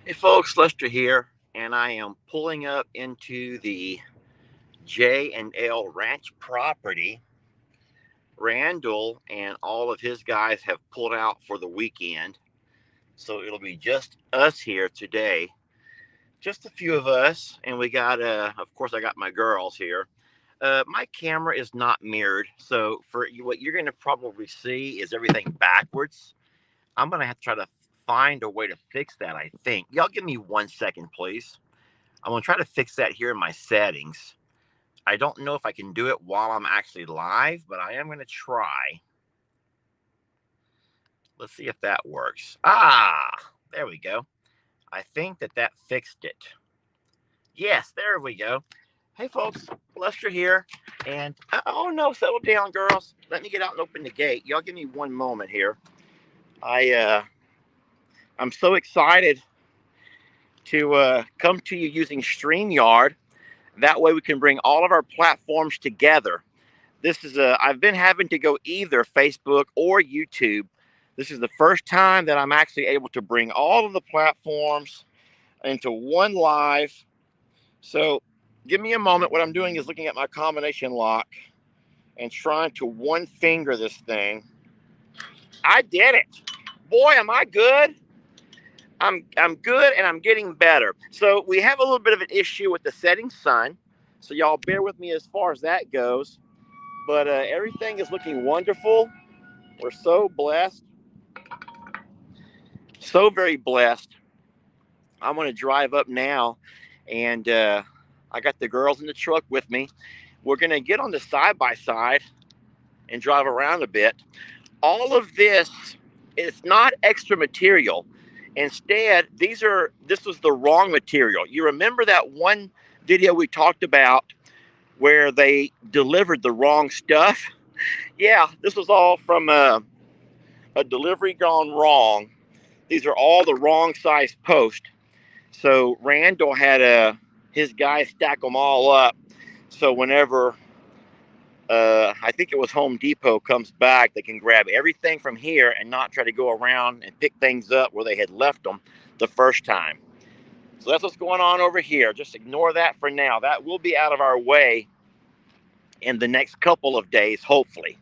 Hey folks, Lester here, and I am pulling up into the J&L Ranch property. Randall and all of his guys have pulled out for the weekend, so it'll be just us here today. Just a few of us, and we got, of course, I got my girls here. My camera is not mirrored, so for what you're going to probably see is everything backwards. I'm going to have to try to find a way to fix that, I think. Y'all give me 1 second, please. I'm going to try to fix that here in my settings. I don't know if I can do it while I'm actually live, but I am going to try. Let's see if that works. There we go. I think that fixed it. Yes, there we go. Hey, folks, Lester here. And oh no, settle down, girls. Let me get out and open the gate. Y'all give me one moment here. I'm so excited to come to you using StreamYard. That way we can bring all of our platforms together. I've been having to go either Facebook or YouTube. This is the first time that I'm actually able to bring all of the platforms into one live. So give me a moment. What I'm doing is looking at my combination lock and trying to one finger this thing. I did it. Boy, am I good. I'm good and I'm getting better. So we have a little bit of an issue with the setting sun. So y'all bear with me as far as that goes. But everything is looking wonderful. We're so blessed. So very blessed. I'm going to drive up now, and I got the girls in the truck with me. We're going to get on the side-by-side and drive around a bit. All of this is not extra material. Instead, this was the wrong material. You remember that one video we talked about where they delivered the wrong stuff? Yeah, this was all from a delivery gone wrong. These are all the wrong size posts. So Randall had his guys stack them all up. So whenever I think it was Home Depot comes back, they can grab everything from here and not try to go around and pick things up where they had left them the first time. So that's what's going on over here. Just ignore that for now. That will be out of our way in the next couple of days, hopefully.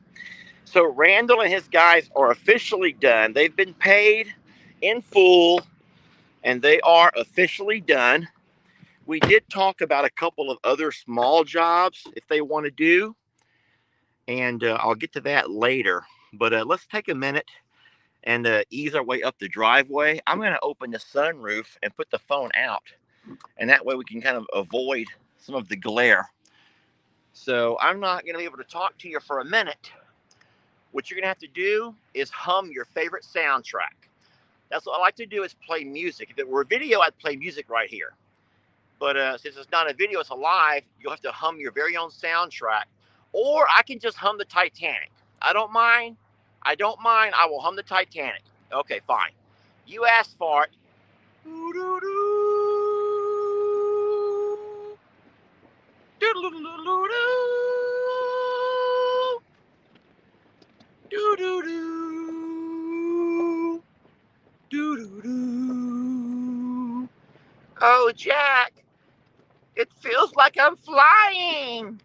So Randall and his guys are officially done. They've been paid in full, and they are officially done. We did talk about a couple of other small jobs if they want to do, and I'll get to that later. But let's take a minute and ease our way up the driveway. I'm going to open the sunroof and put the phone out, and that way we can kind of avoid some of the glare. So I'm not going to be able to talk to you for a minute. What you're going to have to do is hum your favorite soundtrack. That's what I like to do, is play music. If it were a video, I'd play music right here. But since it's not a video, it's a live, you'll have to hum your very own soundtrack. Or I can just hum the Titanic. I don't mind. I don't mind. I will hum the Titanic. Okay, fine. You asked for it. Oh, Jack, it feels like I'm flying.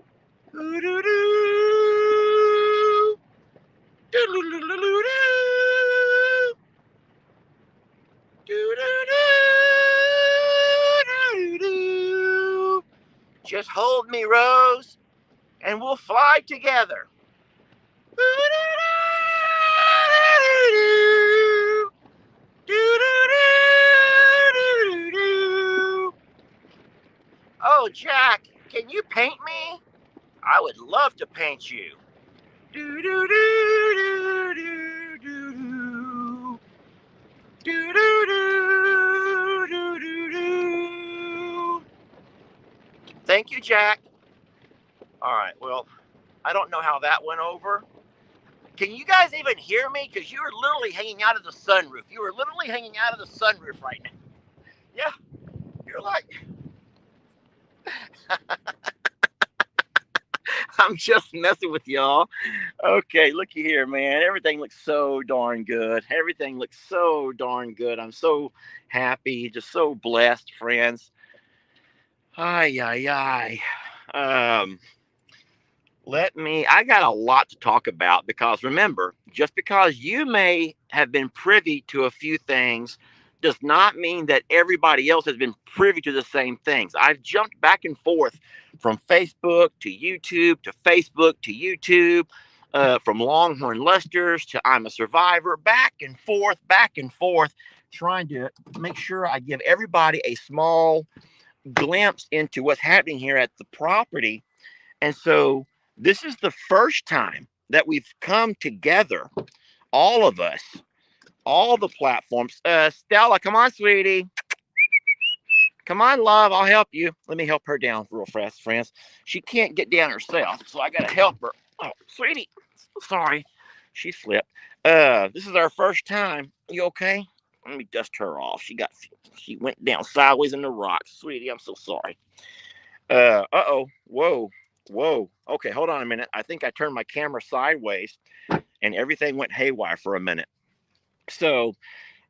Just hold me, Rose, and we'll fly together. Oh, Jack, can you paint me? I would love to paint you. Do do do do do do do do do do do do. Thank you, Jack. All right. Well, I don't know how that went over. Can you guys even hear me? Because you are literally hanging out of the sunroof. You are literally hanging out of the sunroof right now. Yeah, you're like, I'm just messing with y'all. Okay, looky here, man. Everything looks so darn good. Everything looks so darn good. I'm so happy, just so blessed, friends. Ay, ay, ay. Um, I got a lot to talk about because remember, just because you may have been privy to a few things does not mean that everybody else has been privy to the same things. I've jumped back and forth from Facebook to YouTube to Facebook to YouTube, from Longhorn Lusters to I'm a Survivor, back and forth, trying to make sure I give everybody a small glimpse into what's happening here at the property. And so this is the first time that we've come together, all of us, all the platforms. Stella, come on, sweetie. Come on, love. I'll help you. Let me help her down real fast, friends. She can't get down herself, so I got to help her. Oh, sweetie. Sorry. She slipped. This is our first time. You okay? Let me dust her off. She went down sideways in the rocks. Sweetie, I'm so sorry. Uh-oh. Whoa. Okay, hold on a minute. I think I turned my camera sideways and everything went haywire for a minute. So,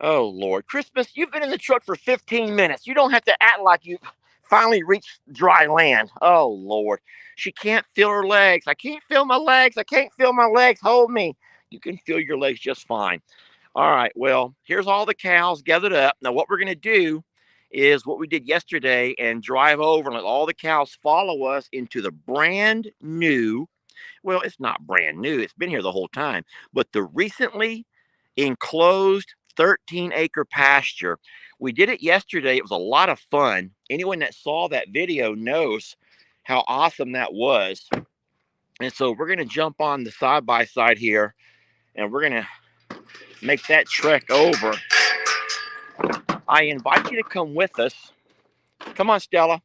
oh Lord, Christmas, you've been in the truck for 15 minutes. You don't have to act like you finally reached dry land. Oh Lord, she can't feel her legs. I can't feel my legs. I can't feel my legs. Hold me. You can feel your legs just fine. All right, well, here's all the cows gathered up. Now, what we're going to do is what we did yesterday and drive over and let all the cows follow us into the brand new, well, it's not brand new, it's been here the whole time, but the recently enclosed 13-acre pasture. We did it yesterday. It was a lot of fun. Anyone that saw that video knows how awesome that was. And so we're going to jump on the side by side here and we're going to make that trek over. I invite you to come with us. Come on, Stella.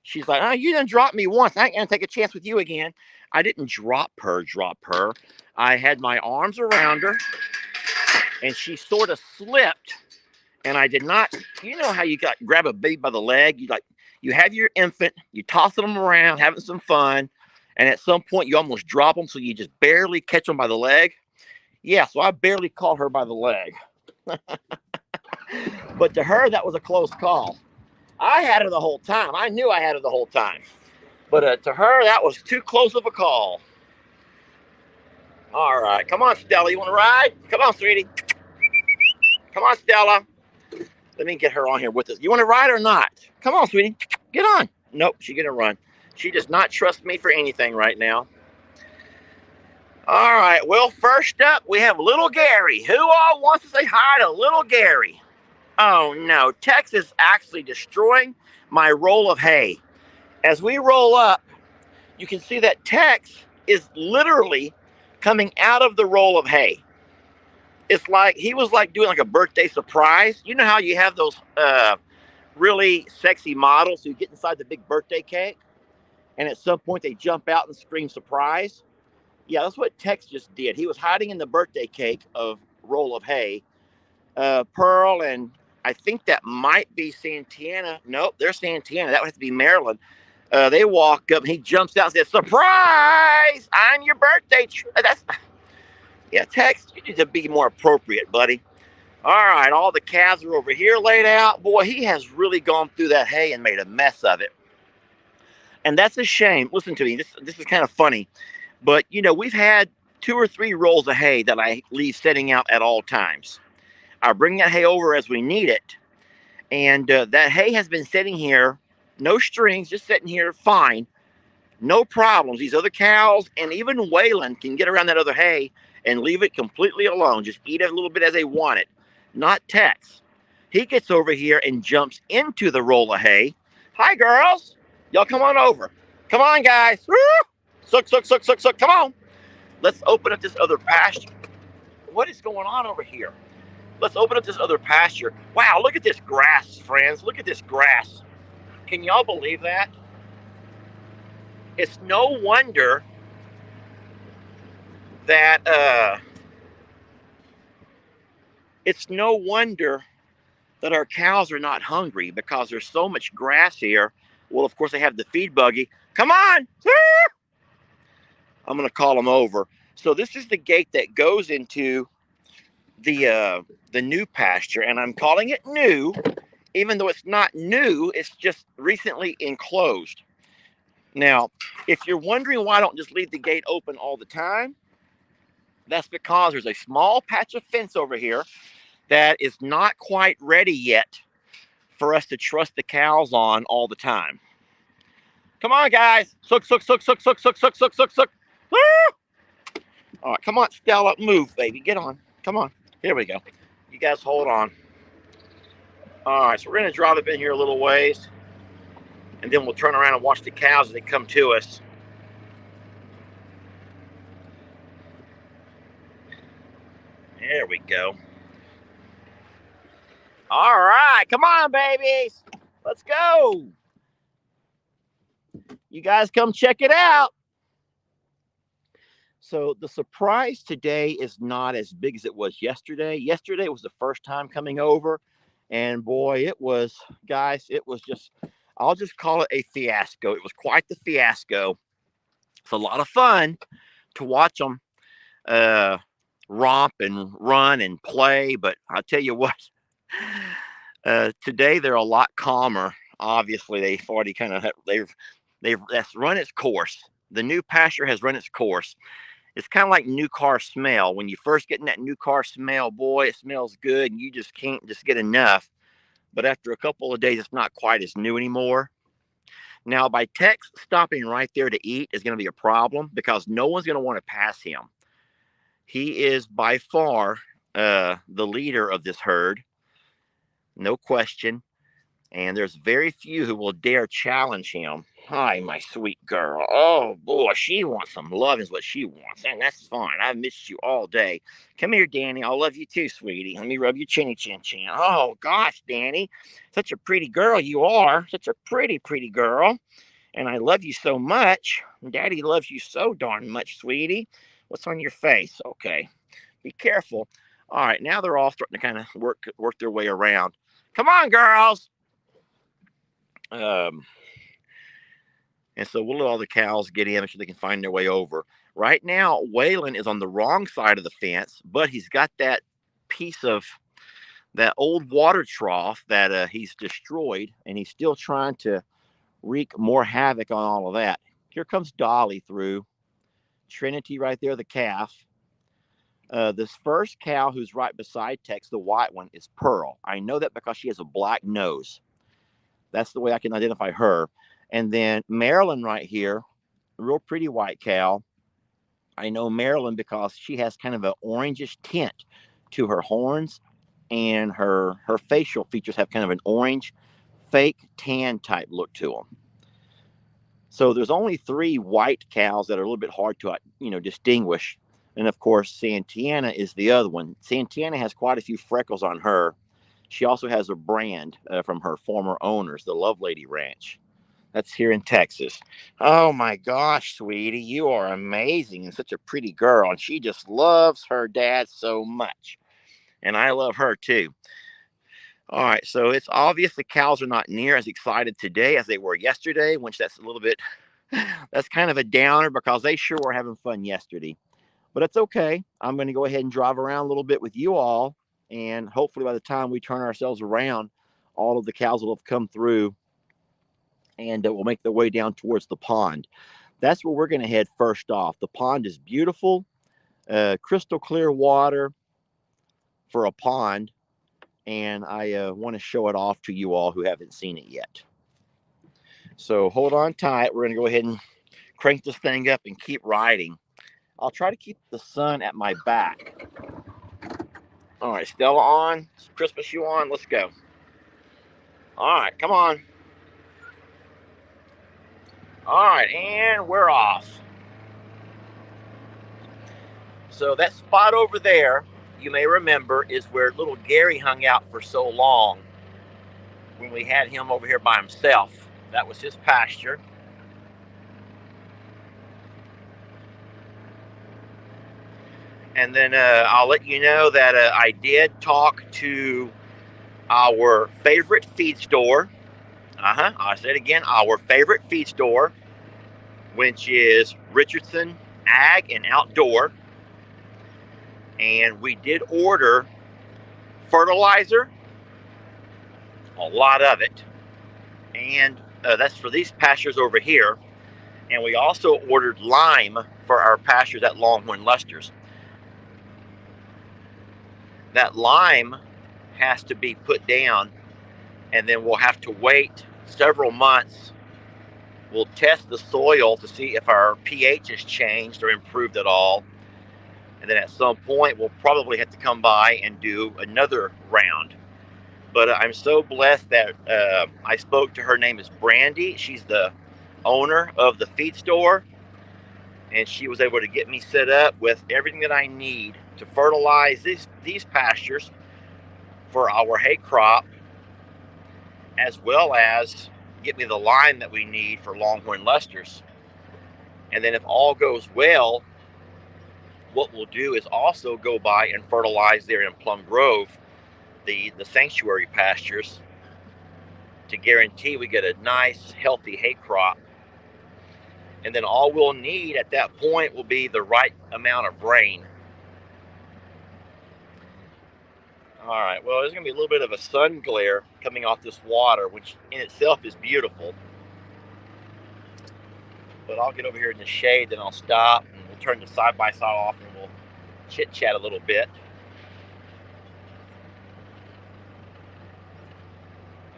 She's like, oh, you done dropped me once. I ain't going to take a chance with you again. I didn't drop her. I had my arms around her, and she sort of slipped, and I did not, you know how you grab a baby by the leg? You have your infant, you toss them around, having some fun, and at some point you almost drop them, so you just barely catch them by the leg. Yeah, so I barely caught her by the leg. But to her, that was a close call. I had her the whole time. I knew I had her the whole time. But to her, that was too close of a call. All right. Come on, Stella. You want to ride? Come on, sweetie. Come on, Stella. Let me get her on here with us. You want to ride or not? Come on, sweetie. Get on. Nope, she's going to run. She does not trust me for anything right now. All right. Well, first up, we have little Gary. Who all wants to say hi to little Gary? Oh, no. Tex is actually destroying my roll of hay. As we roll up, you can see that Tex is literally coming out of the roll of hay. It's like he was like doing like a birthday surprise. You know how you have those really sexy models who get inside the big birthday cake, and at some point they jump out and scream surprise? Yeah, that's what Tex just did. He was hiding in the birthday cake of roll of hay. Pearl and I think that might be Santana. Nope, they're Santana. That would have to be Maryland. They walk up and he jumps out and says, surprise! I'm your birthday. Yeah, Tex, you need to be more appropriate, buddy. All right, all the calves are over here laid out. Boy, he has really gone through that hay and made a mess of it. And that's a shame. Listen to me. This is kind of funny. But, you know, we've had 2 or 3 rolls of hay that I leave sitting out at all times. I bring that hay over as we need it. And that hay has been sitting here, no strings, just sitting here fine. No problems. These other cows and even Waylon can get around that other hay and leave it completely alone. Just eat it a little bit as they want it. Not Tex. He gets over here and jumps into the roll of hay. Hi, girls. Y'all come on over. Come on, guys. Woo! Suck. Come on. Let's open up this other pasture. What is going on over here? Let's open up this other pasture. Wow, look at this grass, friends. Look at this grass. Can y'all believe that? It's no wonder that our cows are not hungry because there's so much grass here. Well, of course, they have the feed buggy. Come on. I'm going to call them over. So this is the gate that goes into the new pasture, and I'm calling it new, even though it's not new. It's just recently enclosed. Now, if you're wondering why I don't just leave the gate open all the time, that's because there's a small patch of fence over here that is not quite ready yet for us to trust the cows on all the time. Come on, guys. Sook, sook, sook, sook, sook, sook, sook, sook, sook, sook. All right, come on, Stella. Move, baby. Get on. Come on. Here we go. You guys hold on. All right, so we're going to drive up in here a little ways, and then we'll turn around and watch the cows as they come to us. There we go. All right, come on, babies. Let's go. You guys come check it out. So the surprise today is not as big as it was yesterday. Yesterday was the first time coming over, and boy, it was, guys, it was just, I'll just call it a fiasco. It was quite the fiasco. It's a lot of fun to watch them romp and run and play, but I'll tell you what, today they're a lot calmer. Obviously, they've already kind of that's run its course. The new pasture has run its course. It's kind of like new car smell. When you first get in that new car smell, boy, it smells good, and you just can't just get enough. But after a couple of days, it's not quite as new anymore. Now, by Tex stopping right there to eat is going to be a problem because no one's going to want to pass him. He is by far the leader of this herd, no question. And there's very few who will dare challenge him. Hi, my sweet girl. Oh, boy, she wants some love is what she wants. And that's fine. I've missed you all day. Come here, Danny. I'll love you too, sweetie. Let me rub your chinny chin chin. Oh, gosh, Danny. Such a pretty girl you are. Such a pretty, pretty girl. And I love you so much. Daddy loves you so darn much, sweetie. What's on your face? Okay. Be careful. All right, now they're all starting to kind of work their way around. Come on, girls. And so we'll let all the cows get in so they can find their way over. Right now, Waylon is on the wrong side of the fence, but he's got that piece of that old water trough that he's destroyed, and he's still trying to wreak more havoc on all of that. Here comes Dolly through. Trinity right there, the calf. This first cow who's right beside Tex, the white one, is Pearl. I know that because she has a black nose. That's the way I can identify her. And then Marilyn right here, a real pretty white cow. I know Marilyn because she has kind of an orangish tint to her horns, and her facial features have kind of an orange, fake tan type look to them. So there's only 3 white cows that are a little bit hard to distinguish. And of course, Santana is the other one. Santana has quite a few freckles on her. She also has a brand from her former owners, the J&L Ranch. That's here in Texas. Oh my gosh, sweetie, you are amazing and such a pretty girl. And she just loves her dad so much. And I love her too. All right, so it's obvious the cows are not near as excited today as they were yesterday, which that's a little bit, that's kind of a downer because they sure were having fun yesterday. But it's okay. I'm going to go ahead and drive around a little bit with you all. And hopefully by the time we turn ourselves around, all of the cows will have come through and we'll make their way down towards the pond. That's where we're going to head first off. The pond is beautiful, crystal clear water for a pond. And I want to show it off to you all who haven't seen it yet. So hold on tight. We're going to go ahead and crank this thing up and keep riding. I'll try to keep the sun at my back. All right, Stella on. Christmas shoe on. Let's go. All right, come on. All right, and we're off. So that spot over there, you may remember, is where little Gary hung out for so long when we had him over here by himself. That was his pasture. And then I'll let you know that I did talk to our favorite feed store. I'll say it again, our favorite feed store, which is Richardson ag and outdoor. And we did order fertilizer, a lot of it. And that's for these pastures over here. And we also ordered lime for our pastures at Longhorn Lester's. That lime has to be put down, and then we'll have to wait several months. We'll test the soil to see if our pH has changed or improved at all. And then at some point, we'll probably have to come by and do another round. But I'm so blessed that I spoke to her. Name is Brandy. She's the owner of the feed store, and she was able to get me set up with everything that I need to fertilize these pastures for our hay crop, as well as get me the lime that we need for Longhorn Lester's. And then if all goes well, what we'll do is also go by and fertilize there in Plum Grove, the sanctuary pastures, to guarantee we get a nice, healthy hay crop. And then all we'll need at that point will be the right amount of rain. All right, well, there's going to be a little bit of a sun glare coming off this water, which in itself is beautiful. But I'll get over here in the shade, then I'll stop, and we'll turn the side-by-side off, and we'll chit-chat a little bit.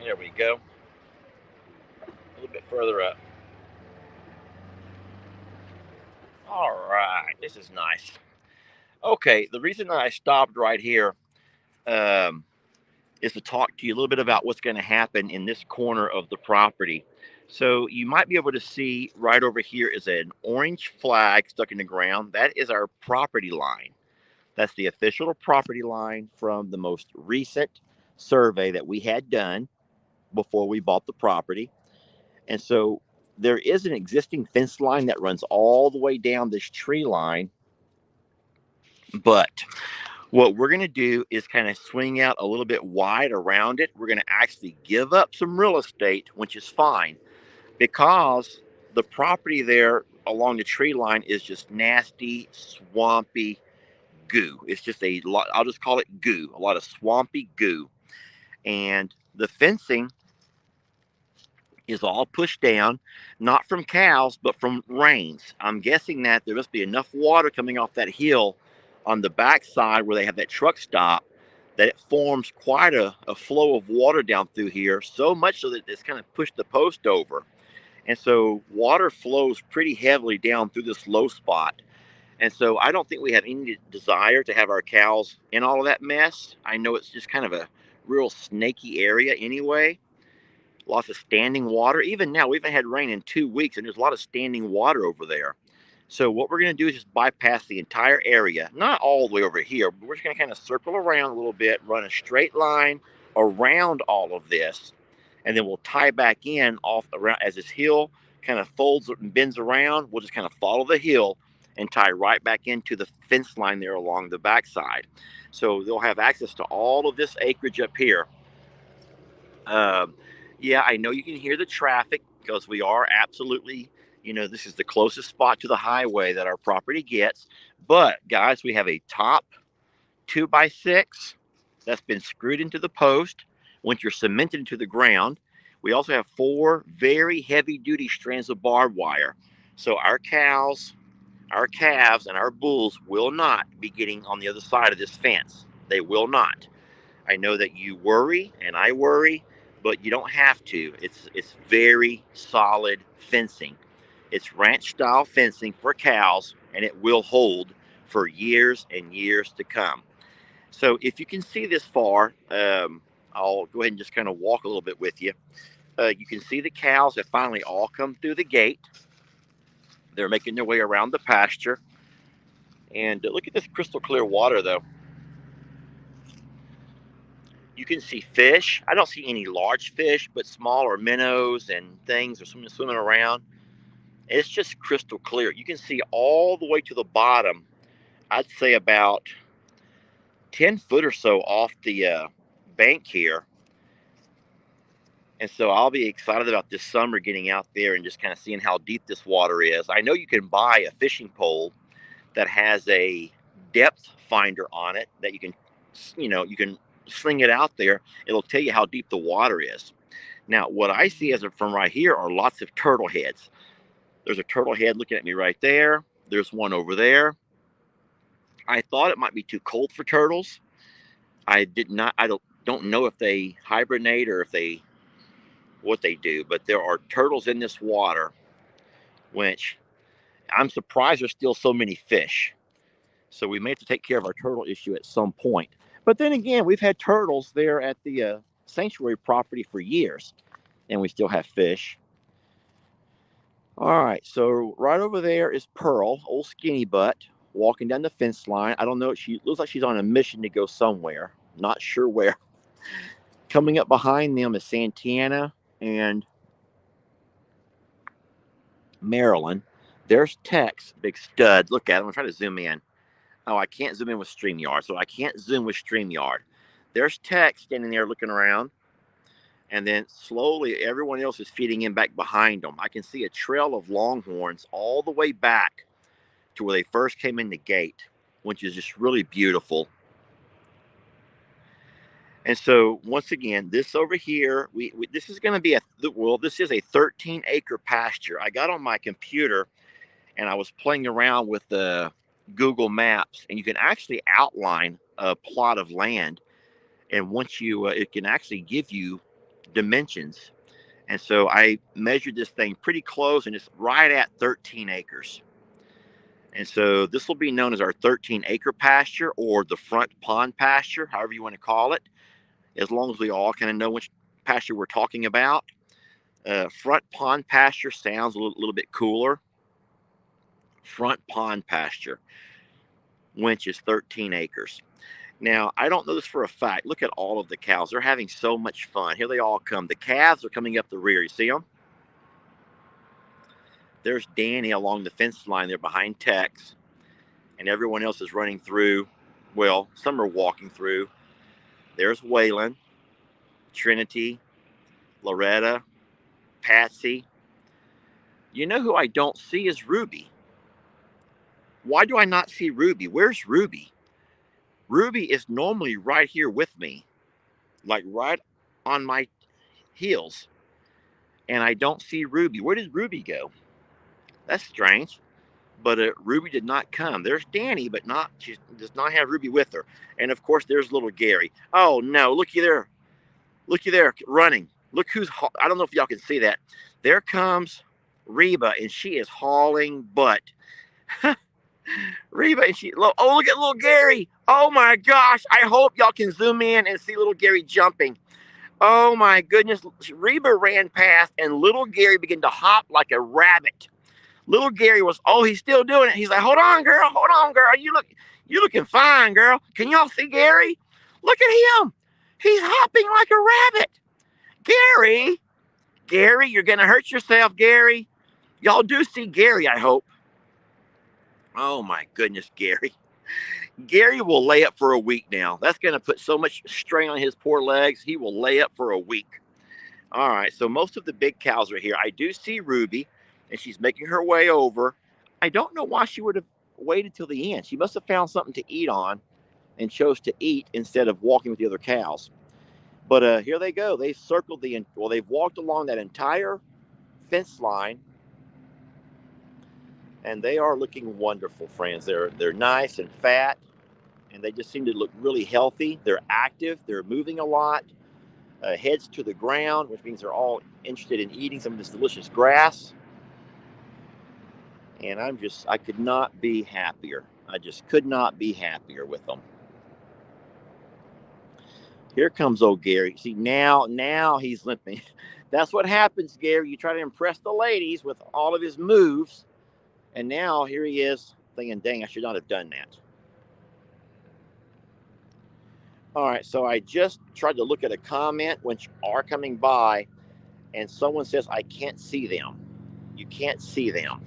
There we go. A little bit further up. All right, this is nice. Okay, the reason that I stopped right here is to talk to you a little bit about what's going to happen in this corner of the property. So you might be able to see right over here is an orange flag stuck in the ground. That is our property line. That's the official property line from the most recent survey that we had done before we bought the property. And so there is an existing fence line that runs all the way down this tree line. But what we're going to do is kind of swing out a little bit wide around it. We're going to actually give up some real estate, which is fine, because the property there along the tree line is just nasty, swampy goo. It's just a lot, I'll just call it goo, a lot of swampy goo. And the fencing is all pushed down, not from cows, but from rains. I'm guessing that there must be enough water coming off that hill on the backside where they have that truck stop that it forms quite a flow of water down through here, so much so that it's kind of pushed the post over. And so water flows pretty heavily down through this low spot. And so I don't think we have any desire to have our cows in all of that mess. I know it's just kind of a real snaky area anyway. Lots of standing water. Even now, we haven't had rain in 2 weeks, and there's a lot of standing water over there. So what we're going to do is just bypass the entire area, not all the way over here, but we're just going to kind of circle around a little bit, run a straight line around all of this, and then we'll tie back in off around as this hill kind of folds and bends around. We'll just kind of follow the hill and tie right back into the fence line there along the backside. So they'll have access to all of this acreage up here. Yeah, I know you can hear the traffic because we are absolutely, this is the closest spot to the highway that our property gets. But guys, we have a top 2x6 that's been screwed into the post, once you're cemented into the ground. We also have 4 very heavy duty strands of barbed wire. So our cows, our calves, and our bulls will not be getting on the other side of this fence. They will not. I know that you worry and I worry, but you don't have to. It's very solid fencing. It's ranch style fencing for cows, and it will hold for years and years to come. So if you can see this far, I'll go ahead and just kind of walk a little bit with you. You can see the cows have finally all come through the gate. They're making their way around the pasture. And look at this crystal clear water, though. You can see fish. I don't see any large fish, but smaller minnows and things are swimming around. It's just crystal clear. You can see all the way to the bottom. I'd say about 10 foot or so off the bank here. And so I'll be excited about this summer getting out there and just kind of seeing how deep this water is. I know you can buy a fishing pole that has a depth finder on it that you can sling it out there. It'll tell you how deep the water is. Now, what I see as from right here are lots of turtle heads. There's a turtle head looking at me right there. There's one over there. I thought it might be too cold for turtles. I did not. I don't know if they hibernate or if they what they do, but there are turtles in this water, which I'm surprised there's still so many fish. So we may have to take care of our turtle issue at some point. But then again, we've had turtles there at the sanctuary property for years, and we still have fish. All right, so right over there is Pearl, old skinny butt, walking down the fence line. I don't know. She looks like she's on a mission to go somewhere. Not sure where. Coming up behind them is Santana and Maryland. There's Tex, big stud. Look at him. I'm trying to zoom in. Oh, I can't zoom in with StreamYard, so I can't zoom with StreamYard. There's Tex standing there looking around, and then slowly everyone else is feeding in back behind them. I can see a trail of longhorns all the way back to where they first came in the gate, which is just really beautiful. And so once again, this over here, this is going to be this is a 13-acre pasture. I got on my computer and I was playing around with the Google Maps, and you can actually outline a plot of land, and once you it can actually give you dimensions. And so I measured this thing pretty close, and it's right at 13 acres. And so this will be known as our 13-acre pasture, or the front pond pasture, however you want to call it, as long as we all kind of know which pasture we're talking about. Front pond pasture sounds a little bit cooler. Front pond pasture, which is 13 acres. Now, I don't know this for a fact. Look at all of the cows. They're having so much fun. Here they all come. The calves are coming up the rear. You see them? There's Danny along the fence line there behind Tex, and everyone else is running through. Well, some are walking through. There's Waylon, Trinity, Loretta, Patsy. You know who I don't see is Ruby. Why do I not see Ruby? Where's Ruby? Ruby is normally right here with me, like right on my heels. And I don't see Ruby. Where did Ruby go? That's strange. But Ruby did not come. There's Danny, but she does not have Ruby with her. And of course, there's little Gary. Oh no, looky there. Looky there, running. Look I don't know if y'all can see that. There comes Reba, and she is hauling butt. Reba, and look at little Gary. Oh my gosh, I hope y'all can zoom in and see little Gary jumping. Oh my goodness, Reba ran past, and little Gary began to hop like a rabbit. Little Gary he's still doing it. He's like, hold on, girl. You looking fine, girl. Can y'all see Gary? Look at him. He's hopping like a rabbit. Gary, you're going to hurt yourself, Gary. Y'all do see Gary, I hope. Oh my goodness, Gary. Gary will lay up for a week now. That's going to put so much strain on his poor legs. He will lay up for a week. All right, so most of the big cows are here. I do see Ruby, and she's making her way over. I don't know why she would have waited till the end. She must have found something to eat on and chose to eat instead of walking with the other cows. But here they go. They've they've walked along that entire fence line, and they are looking wonderful, friends. They're nice and fat, and they just seem to look really healthy. They're active. They're moving a lot. Heads to the ground, which means they're all interested in eating some of this delicious grass. And I could not be happier. I just could not be happier with them. Here comes old Gary. See, now he's limping. That's what happens, Gary. You try to impress the ladies with all of his moves. And now here he is thinking, dang, I should not have done that. All right, so I just tried to look at a comment which are coming by, and someone says, I can't see them. You can't see them.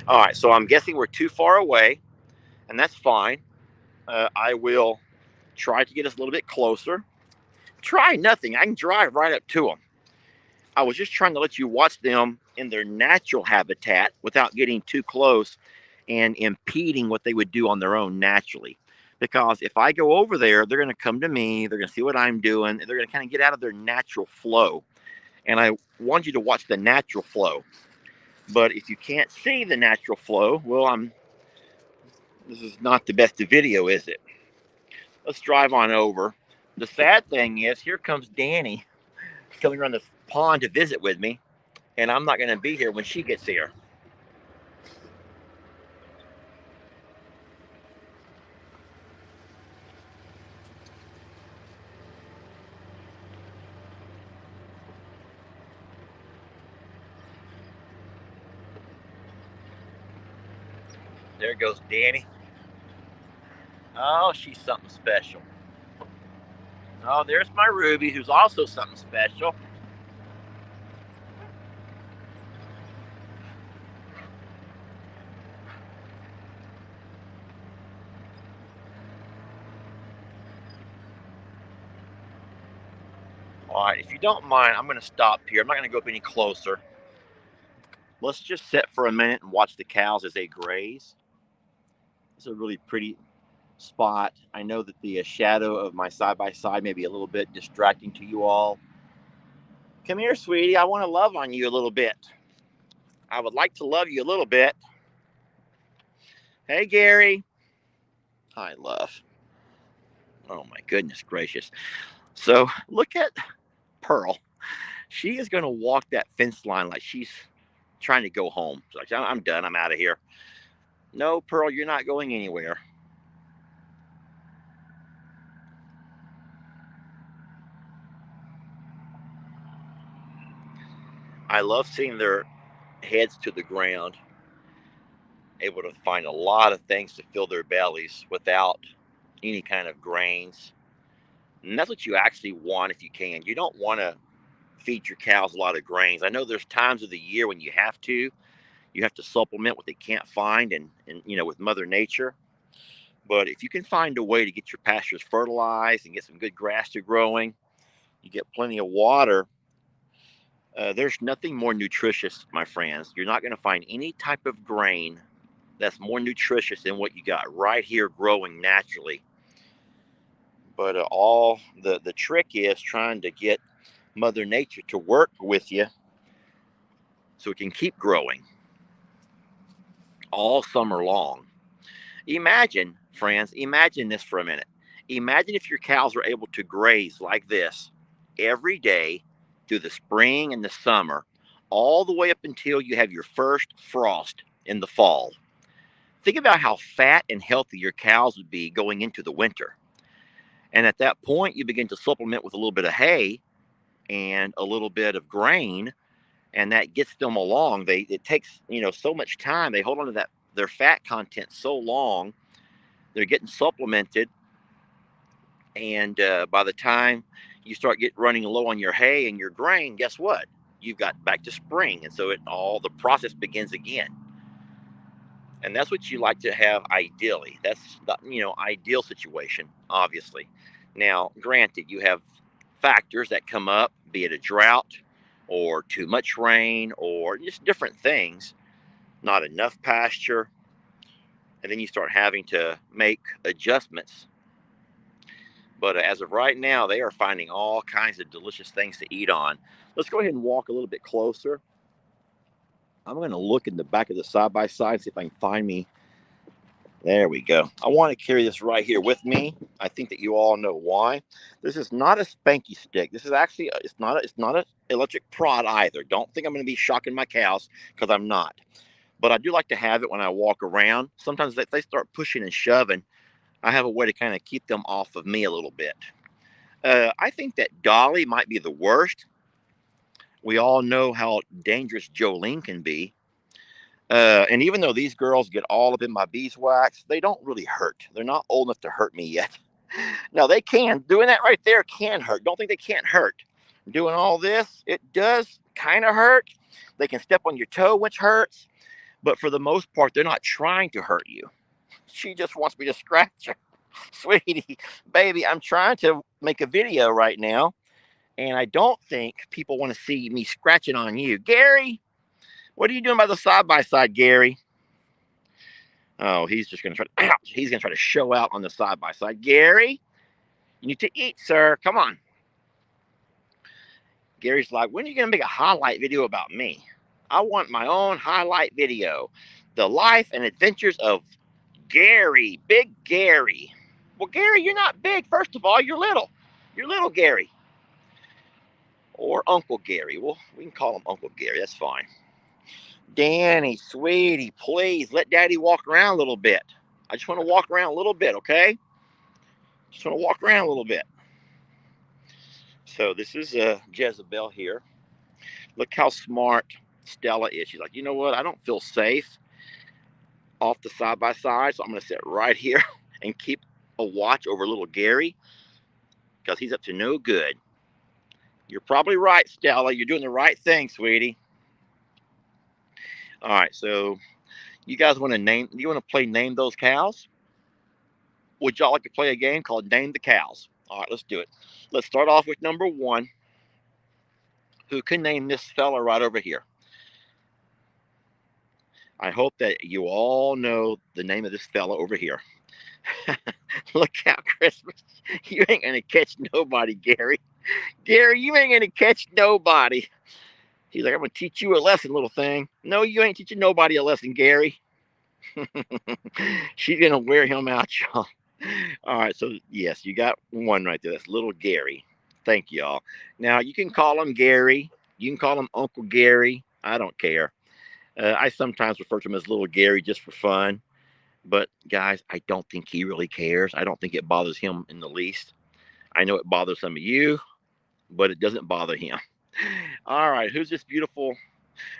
All right, so I'm guessing we're too far away, and that's fine. I will try to get us a little bit closer. Try nothing. I can drive right up to them. I was just trying to let you watch them in their natural habitat without getting too close and impeding what they would do on their own naturally. Because if I go over there, they're going to come to me, they're going to see what I'm doing, and they're going to kind of get out of their natural flow. And I want you to watch the natural flow. But if you can't see the natural flow, well, this is not the best of video, is it? Let's drive on over. The sad thing is, here comes Danny coming around the pond to visit with me, and I'm not going to be here when she gets here. There goes Danny. Oh, she's something special. Oh, there's my Ruby, who's also something special. All right, if you don't mind, I'm going to stop here. I'm not going to go up any closer. Let's just sit for a minute and watch the cows as they graze. It's a really pretty spot. I know that the shadow of my side-by-side may be a little bit distracting to you all. Come here, sweetie. I want to love on you a little bit. I would like to love you a little bit. Hey, Gary. Hi, love. Oh, my goodness gracious. So look at Pearl. She is going to walk that fence line like she's trying to go home. She's like, I'm done. I'm out of here. No, Pearl, you're not going anywhere. I love seeing their heads to the ground, able to find a lot of things to fill their bellies without any kind of grains. And that's what you actually want if you can. You don't want to feed your cows a lot of grains. I know there's times of the year when you have to. You have to supplement what they can't find and with Mother Nature. But if you can find a way to get your pastures fertilized and get some good grass to growing, you get plenty of water. There's nothing more nutritious, my friends. You're not going to find any type of grain that's more nutritious than what you got right here growing naturally. But all the trick is trying to get Mother Nature to work with you so it can keep growing all summer long. Imagine, friends, imagine this for a minute. Imagine if your cows were able to graze like this every day through the spring and the summer, all the way up until you have your first frost in the fall. Think about how fat and healthy your cows would be going into the winter. And at that point, you begin to supplement with a little bit of hay and a little bit of grain, and that gets them along. It takes so much time. They hold on to that their fat content so long. They're getting supplemented, and by the time you start running low on your hay and your grain, guess what? You've got back to spring, and so all the process begins again. And that's what you like to have ideally. That's the ideal situation, obviously. Now, granted, you have factors that come up, be it a drought or too much rain or just different things, not enough pasture, and then you start having to make adjustments. But as of right now, they are finding all kinds of delicious things to eat on. Let's go ahead and walk a little bit closer. I'm going to look in the back of the side-by-side, see if I can find me. There we go. I want to carry this right here with me. I think that you all know why. This is not a spanky stick. This is actually, it's not an electric prod either. Don't think I'm going to be shocking my cows, because I'm not. But I do like to have it when I walk around. Sometimes if they start pushing and shoving, I have a way to kind of keep them off of me a little bit. I think that Dolly might be the worst. We all know how dangerous Jolene can be. And even though these girls get all up in my beeswax, they don't really hurt. They're not old enough to hurt me yet. Now, they can. Doing that right there can hurt. Don't think they can't hurt. Doing all this, it does kind of hurt. They can step on your toe, which hurts. But for the most part, they're not trying to hurt you. She just wants me to scratch her. Sweetie, baby, I'm trying to make a video right now. And I don't think people want to see me scratching on you. Gary, what are you doing by the side-by-side, Gary? Oh, he's just going to try to, ouch, he's going to try to show out on the side-by-side. Gary, you need to eat, sir. Come on. Gary's like, when are you going to make a highlight video about me? I want my own highlight video. The life and adventures of Gary, Big Gary. Well, Gary, you're not big. First of all, you're little. You're little Gary. Or Uncle Gary. Well, we can call him Uncle Gary. That's fine. Danny, sweetie, please let Daddy walk around a little bit. I just want to walk around a little bit, okay? Just want to walk around a little bit. So this is Jezebel here. Look how smart Stella is. She's like, you know what? I don't feel safe off the side-by-side, so I'm going to sit right here and keep a watch over little Gary because he's up to no good. You're probably right, Stella. You're doing the right thing, sweetie. All right, so you guys want to name? You want to play Name Those Cows? Would y'all like to play a game called Name the Cows? All right, let's do it. Let's start off with number one. Who can name this fella right over here? I hope that you all know the name of this fella over here. Look out, Christmas. You ain't going to catch nobody, Gary. Gary, you ain't going to catch nobody. He's like, I'm going to teach you a lesson, little thing. No, you ain't teaching nobody a lesson, Gary. She's going to wear him out, y'all. All right, so yes, you got one right there. That's little Gary. Thank y'all. Now, you can call him Gary. You can call him Uncle Gary. I don't care. I sometimes refer to him as little Gary just for fun. But, guys, I don't think he really cares. I don't think it bothers him in the least. I know it bothers some of you, but it doesn't bother him. All right, who's this beautiful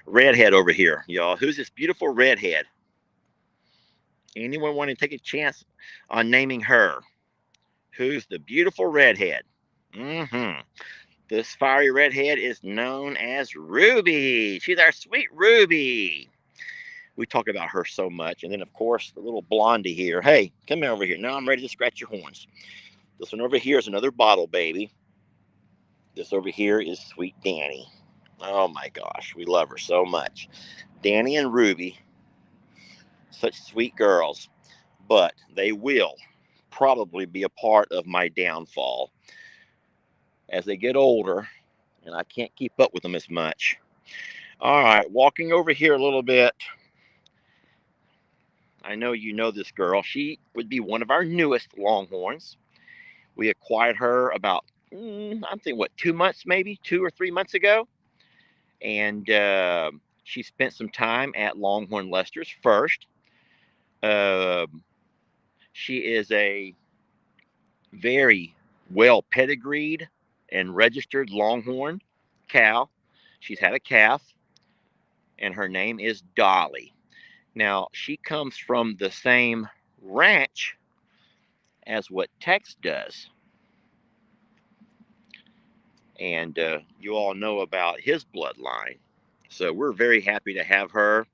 redhead over here, y'all? Who's this beautiful redhead? Anyone want to take a chance on naming her? Who's the beautiful redhead? This fiery redhead is known as Ruby. She's our sweet Ruby. We talk about her so much. And then, of course, the little blondie here. Hey, come over here. Now I'm ready to scratch your horns. This one over here is another bottle baby. This over here is sweet Danny. Oh, my gosh. We love her so much. Danny and Ruby, such sweet girls. But they will probably be a part of my downfall as they get older, and I can't keep up with them as much. All right, walking over here a little bit. I know you know this girl. She would be one of our newest Longhorns. We acquired her about, I'm thinking, what, 2 months, maybe 2 or 3 months ago. And she spent some time at Longhorn Lester's first. She is a very well pedigreed and registered Longhorn cow. She's had a calf, and her name is Dolly. Now, she comes from the same ranch as what Tex does. And you all know about his bloodline. So we're very happy to have her.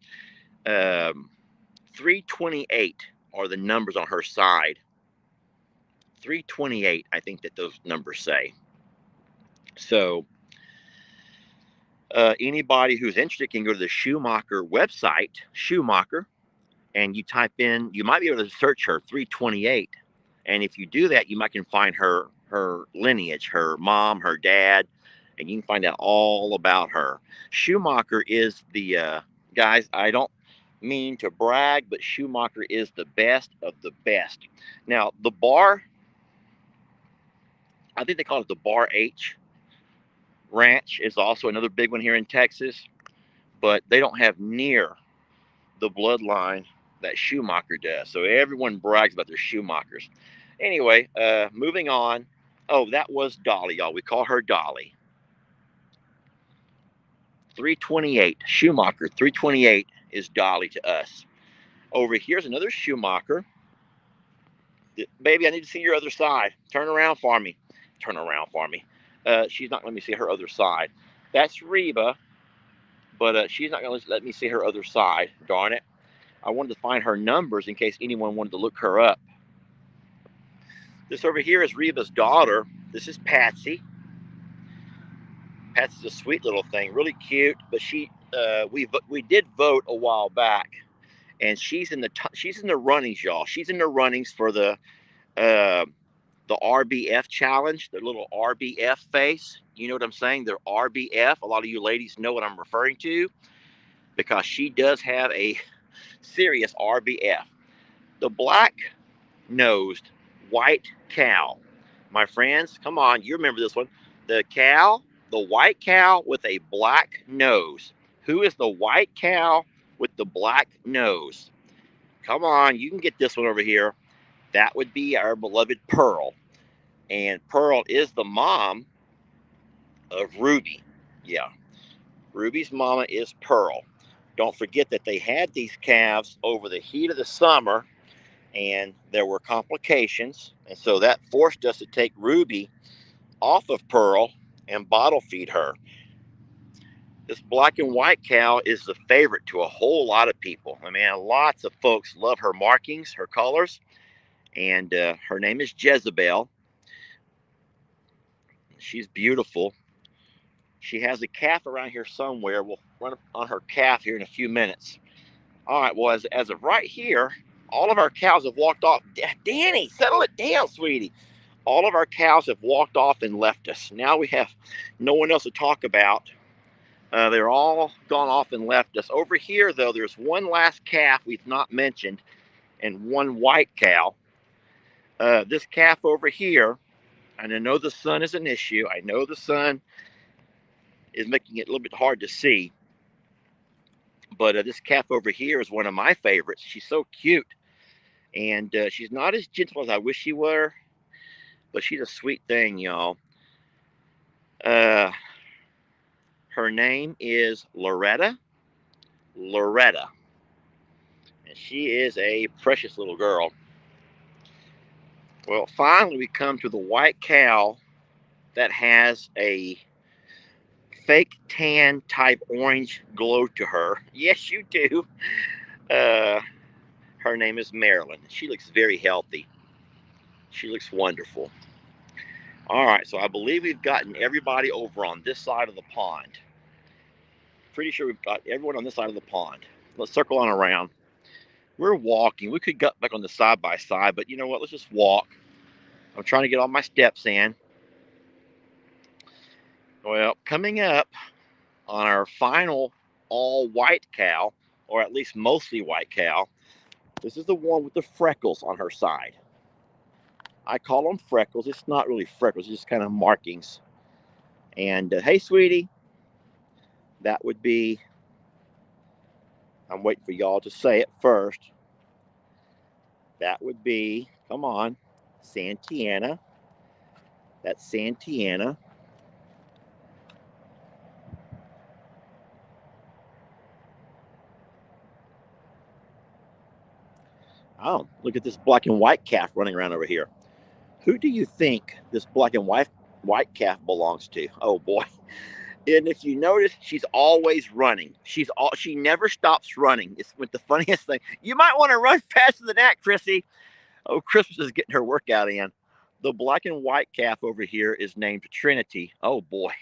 328 are the numbers on her side. 328, I think that those numbers say. So anybody who's interested can go to the Schumacher website, Schumacher, and you type in, you might be able to search her 328. And if you do that, you might can find her lineage, her mom, her dad, and you can find out all about her. Schumacher is the guys, I don't mean to brag, but Schumacher is the best of the best. Now, the bar, I think they call it the Bar H Ranch, is also another big one here in Texas, but they don't have near the bloodline that Schumacher does. So everyone brags about their Schumachers. Anyway, moving on. Oh, that was Dolly, y'all. We call her Dolly. 328. Schumacher, 328 is Dolly to us. Over here's another Schumacher. Baby, I need to see your other side. Turn around for me. Turn around for me. She's not letting me see her other side. That's Reba, but she's not going to let me see her other side. Darn it. I wanted to find her numbers in case anyone wanted to look her up. This over here is Reba's daughter. This is Patsy. Patsy's a sweet little thing, really cute. But we did vote a while back, and she's in the runnings, y'all. She's in the runnings for uh, the RBF challenge, the little RBF face. You know what I'm saying? The RBF. A lot of you ladies know what I'm referring to because she does have a serious RBF. The black-nosed white cow. My friends, come on, you remember this one. The white cow with a black nose. Who is the white cow with the black nose? Come on, you can get this one over here. That would be our beloved Pearl. And Pearl is the mom of Ruby. Yeah, Ruby's mama is Pearl. Don't forget that they had these calves over the heat of the summer and there were complications. And so that forced us to take Ruby off of Pearl and bottle feed her. This black and white cow is the favorite to a whole lot of people. I mean, lots of folks love her markings, her colors, and her name is Jezebel. She's beautiful. She has a calf around here somewhere. We'll run on her calf here in a few minutes. All right, well, as of right here, all of our cows have walked off. Danny, settle it down, sweetie. All of our cows have walked off and left us. Now we have no one else to talk about. They're all gone off and left us. Over here, though, there's one last calf we've not mentioned and one white cow. This calf over here, and I know the sun is an issue. I know the sun is making it a little bit hard to see. But this calf over here is one of my favorites. She's so cute. And she's not as gentle as I wish she were. But she's a sweet thing, y'all. Her name is Loretta. Loretta. And she is a precious little girl. Well, finally we come to the white cow that has a fake tan type orange glow to her. Yes, you do. Her name is Marilyn. She looks very healthy. She looks wonderful. All right, so I believe we've gotten everybody over on this side of the pond. Pretty sure we've got everyone on this side of the pond. Let's circle on around. We're walking. We could get back on the side by side, but you know what? Let's just walk. I'm trying to get all my steps in. Well, coming up on our final all white cow, or at least mostly white cow, this is the one with the freckles on her side. I call them freckles. It's not really freckles, it's just kind of markings. And hey, sweetie, that would be, I'm waiting for y'all to say it first. That would be, come on, Santiana. That's Santiana. Oh, look at this black and white calf running around over here. Who do you think this black and white calf belongs to? Oh boy. And if you notice, she's always running. She never stops running. It's with the funniest thing. You might want to run faster than that, Chrissy. Oh, Christmas is getting her workout in. The black and white calf over here is named Trinity. Oh boy.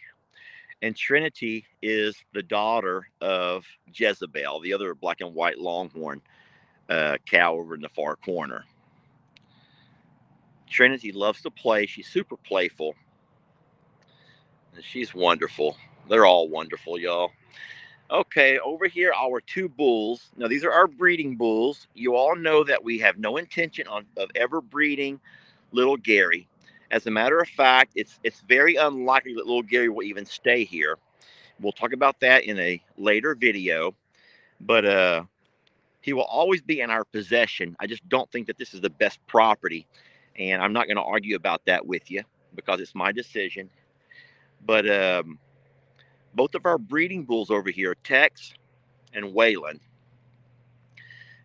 And Trinity is the daughter of Jezebel, the other black and white longhorn cow over in the far corner. Trinity loves to play. She's super playful. And she's wonderful. They're all wonderful, y'all. Okay, over here, our two bulls. Now, these are our breeding bulls. You all know that we have no intention of ever breeding little Gary. As a matter of fact, it's very unlikely that little Gary will even stay here. We'll talk about that in a later video. But he will always be in our possession. I just don't think that this is the best property. And I'm not going to argue about that with you because it's my decision. But both of our breeding bulls over here, Tex and Waylon.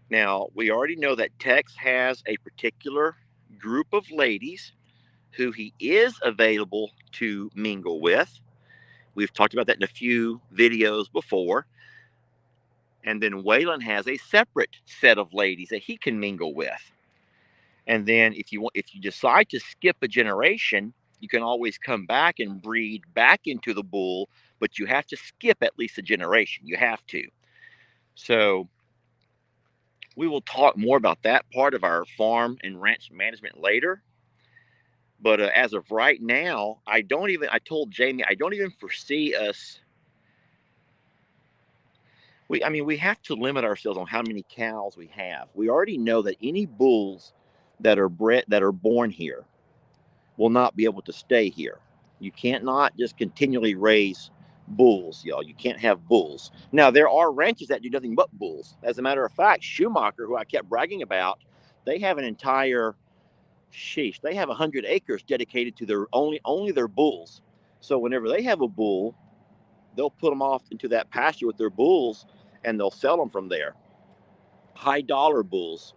Now, we already know that Tex has a particular group of ladies who he is available to mingle with. We've talked about that in a few videos before. And then Waylon has a separate set of ladies that he can mingle with. And then if you decide to skip a generation You can always come back and breed back into the bull, but you have to skip at least a generation. You have to. So we will talk more about that part of our farm and ranch management later. But as of right now, I told Jamie, I don't even foresee us. We have to limit ourselves on how many cows we have. We already know that any bulls that are born here will not be able to stay here. You can't not just continually raise bulls, y'all. You can't have bulls. Now, there are ranches that do nothing but bulls. As a matter of fact, Schumacher, who I kept bragging about, they have an entire they have 100 acres dedicated to their only their bulls. So whenever they have a bull, they'll put them off into that pasture with their bulls, and they'll sell them from there. High dollar bulls.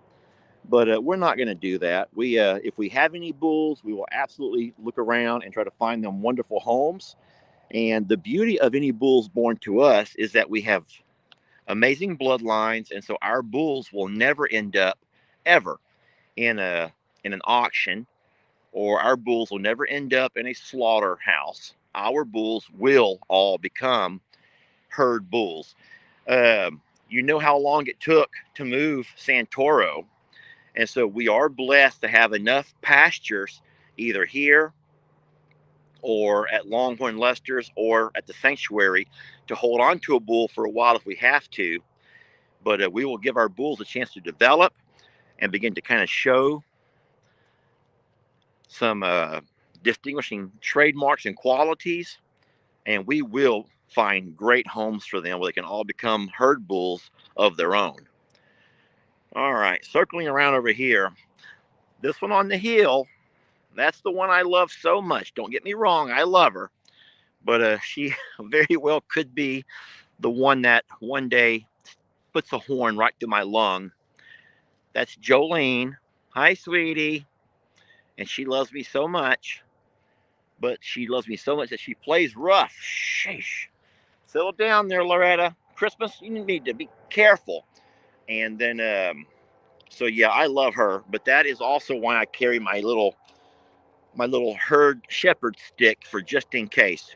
But we're not going to do that. If we have any bulls, we will absolutely look around and try to find them wonderful homes. And the beauty of any bulls born to us is that we have amazing bloodlines, and so our bulls will never end up ever in an auction, or our bulls will never end up in a slaughterhouse. Our bulls will all become herd bulls. You know how long it took to move Santoro. And so we are blessed to have enough pastures either here or at Longhorn Lester's or at the sanctuary to hold on to a bull for a while if we have to. But we will give our bulls a chance to develop and begin to kind of show some distinguishing trademarks and qualities. And we will find great homes for them where they can all become herd bulls of their own. All right, circling around over here. This one on the hill, that's the one I love so much. Don't get me wrong, I love her. But she very well could be the one that one day puts a horn right through my lung. That's Jolene. Hi, sweetie. And she loves me so much. But she loves me so much that she plays rough. Sheesh. Settle down there, Loretta. Christmas, you need to be careful. And then, so yeah, I love her. But that is also why I carry my little herd shepherd stick for just in case.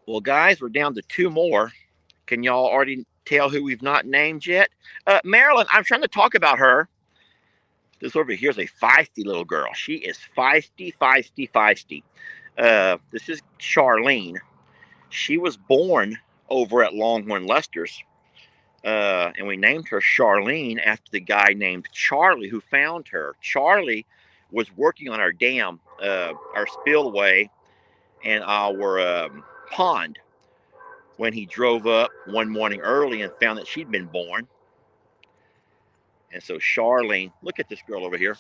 Well, guys, we're down to two more. Can y'all already tell who we've not named yet? Marilyn, I'm trying to talk about her. This over here is a feisty little girl. She is feisty, feisty, feisty. This is Charlene. She was born over at Longhorn Lester's. And we named her Charlene after the guy named Charlie who found her. Charlie was working on our dam, our spillway, and our pond when he drove up one morning early and found that she'd been born. And so Charlene, look at this girl over here.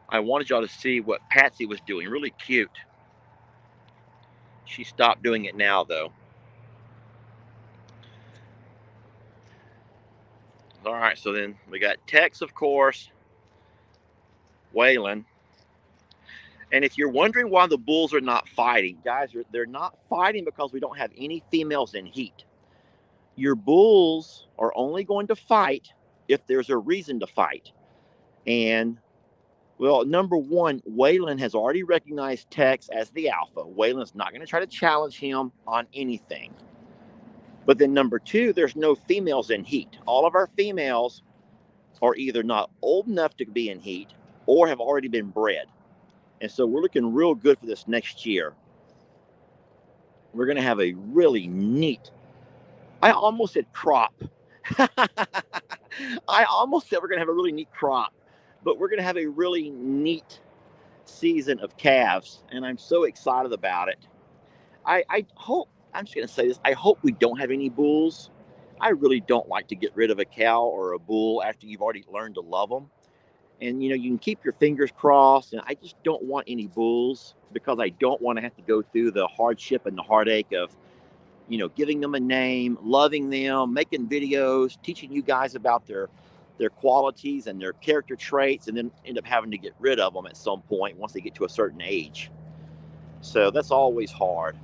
I wanted y'all to see what Patsy was doing. Really cute. She stopped doing it now, though. All right, so then we got Tex, of course, Waylon. And if you're wondering why the bulls are not fighting, guys, they're not fighting because we don't have any females in heat. Your bulls are only going to fight if there's a reason to fight. And, well, number one, Waylon has already recognized Tex as the alpha. Waylon's not going to try to challenge him on anything. But then number two, there's no females in heat. All of our females are either not old enough to be in heat or have already been bred. And so we're looking real good for this next year. We're going to have a really neat, I almost said crop. I almost said we're going to have a really neat crop, but we're going to have a really neat season of calves, and I'm so excited about it. I hope, I'm just going to say this, I hope we don't have any bulls. I really don't like to get rid of a cow or a bull after you've already learned to love them. And, you can keep your fingers crossed, and I just don't want any bulls because I don't want to have to go through the hardship and the heartache of, giving them a name, loving them, making videos, teaching you guys about their qualities and their character traits, and then end up having to get rid of them at some point once they get to a certain age. So that's always hard.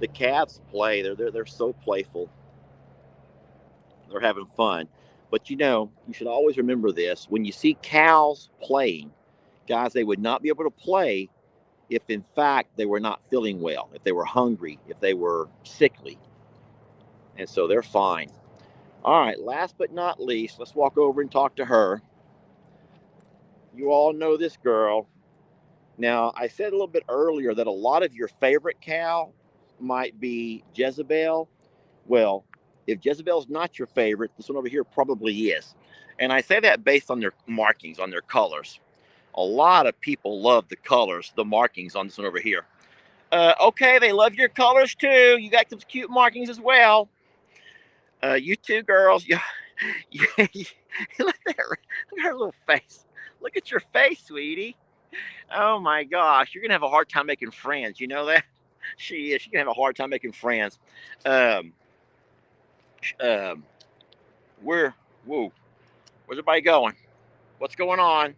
The calves play. They're so playful. They're having fun. But you should always remember this. When you see cows playing, guys, they would not be able to play if in fact they were not feeling well, if they were hungry, if they were sickly. And so they're fine. All right, last but not least, let's walk over and talk to her. You all know this girl. Now, I said a little bit earlier that a lot of your favorite cow might be Jezebel. Well, if Jezebel's not your favorite, this one over here probably is. And I say that based on their markings, on their colors. A lot of people love the colors, the markings on this one over here. Okay, they love your colors too. You got some cute markings as well. You two girls, look at her little face. Look at your face, sweetie. Oh my gosh, you're gonna have a hard time making friends. You know that? She is. She's gonna have a hard time making friends. Um, um, where? Whoa, where's everybody going? What's going on?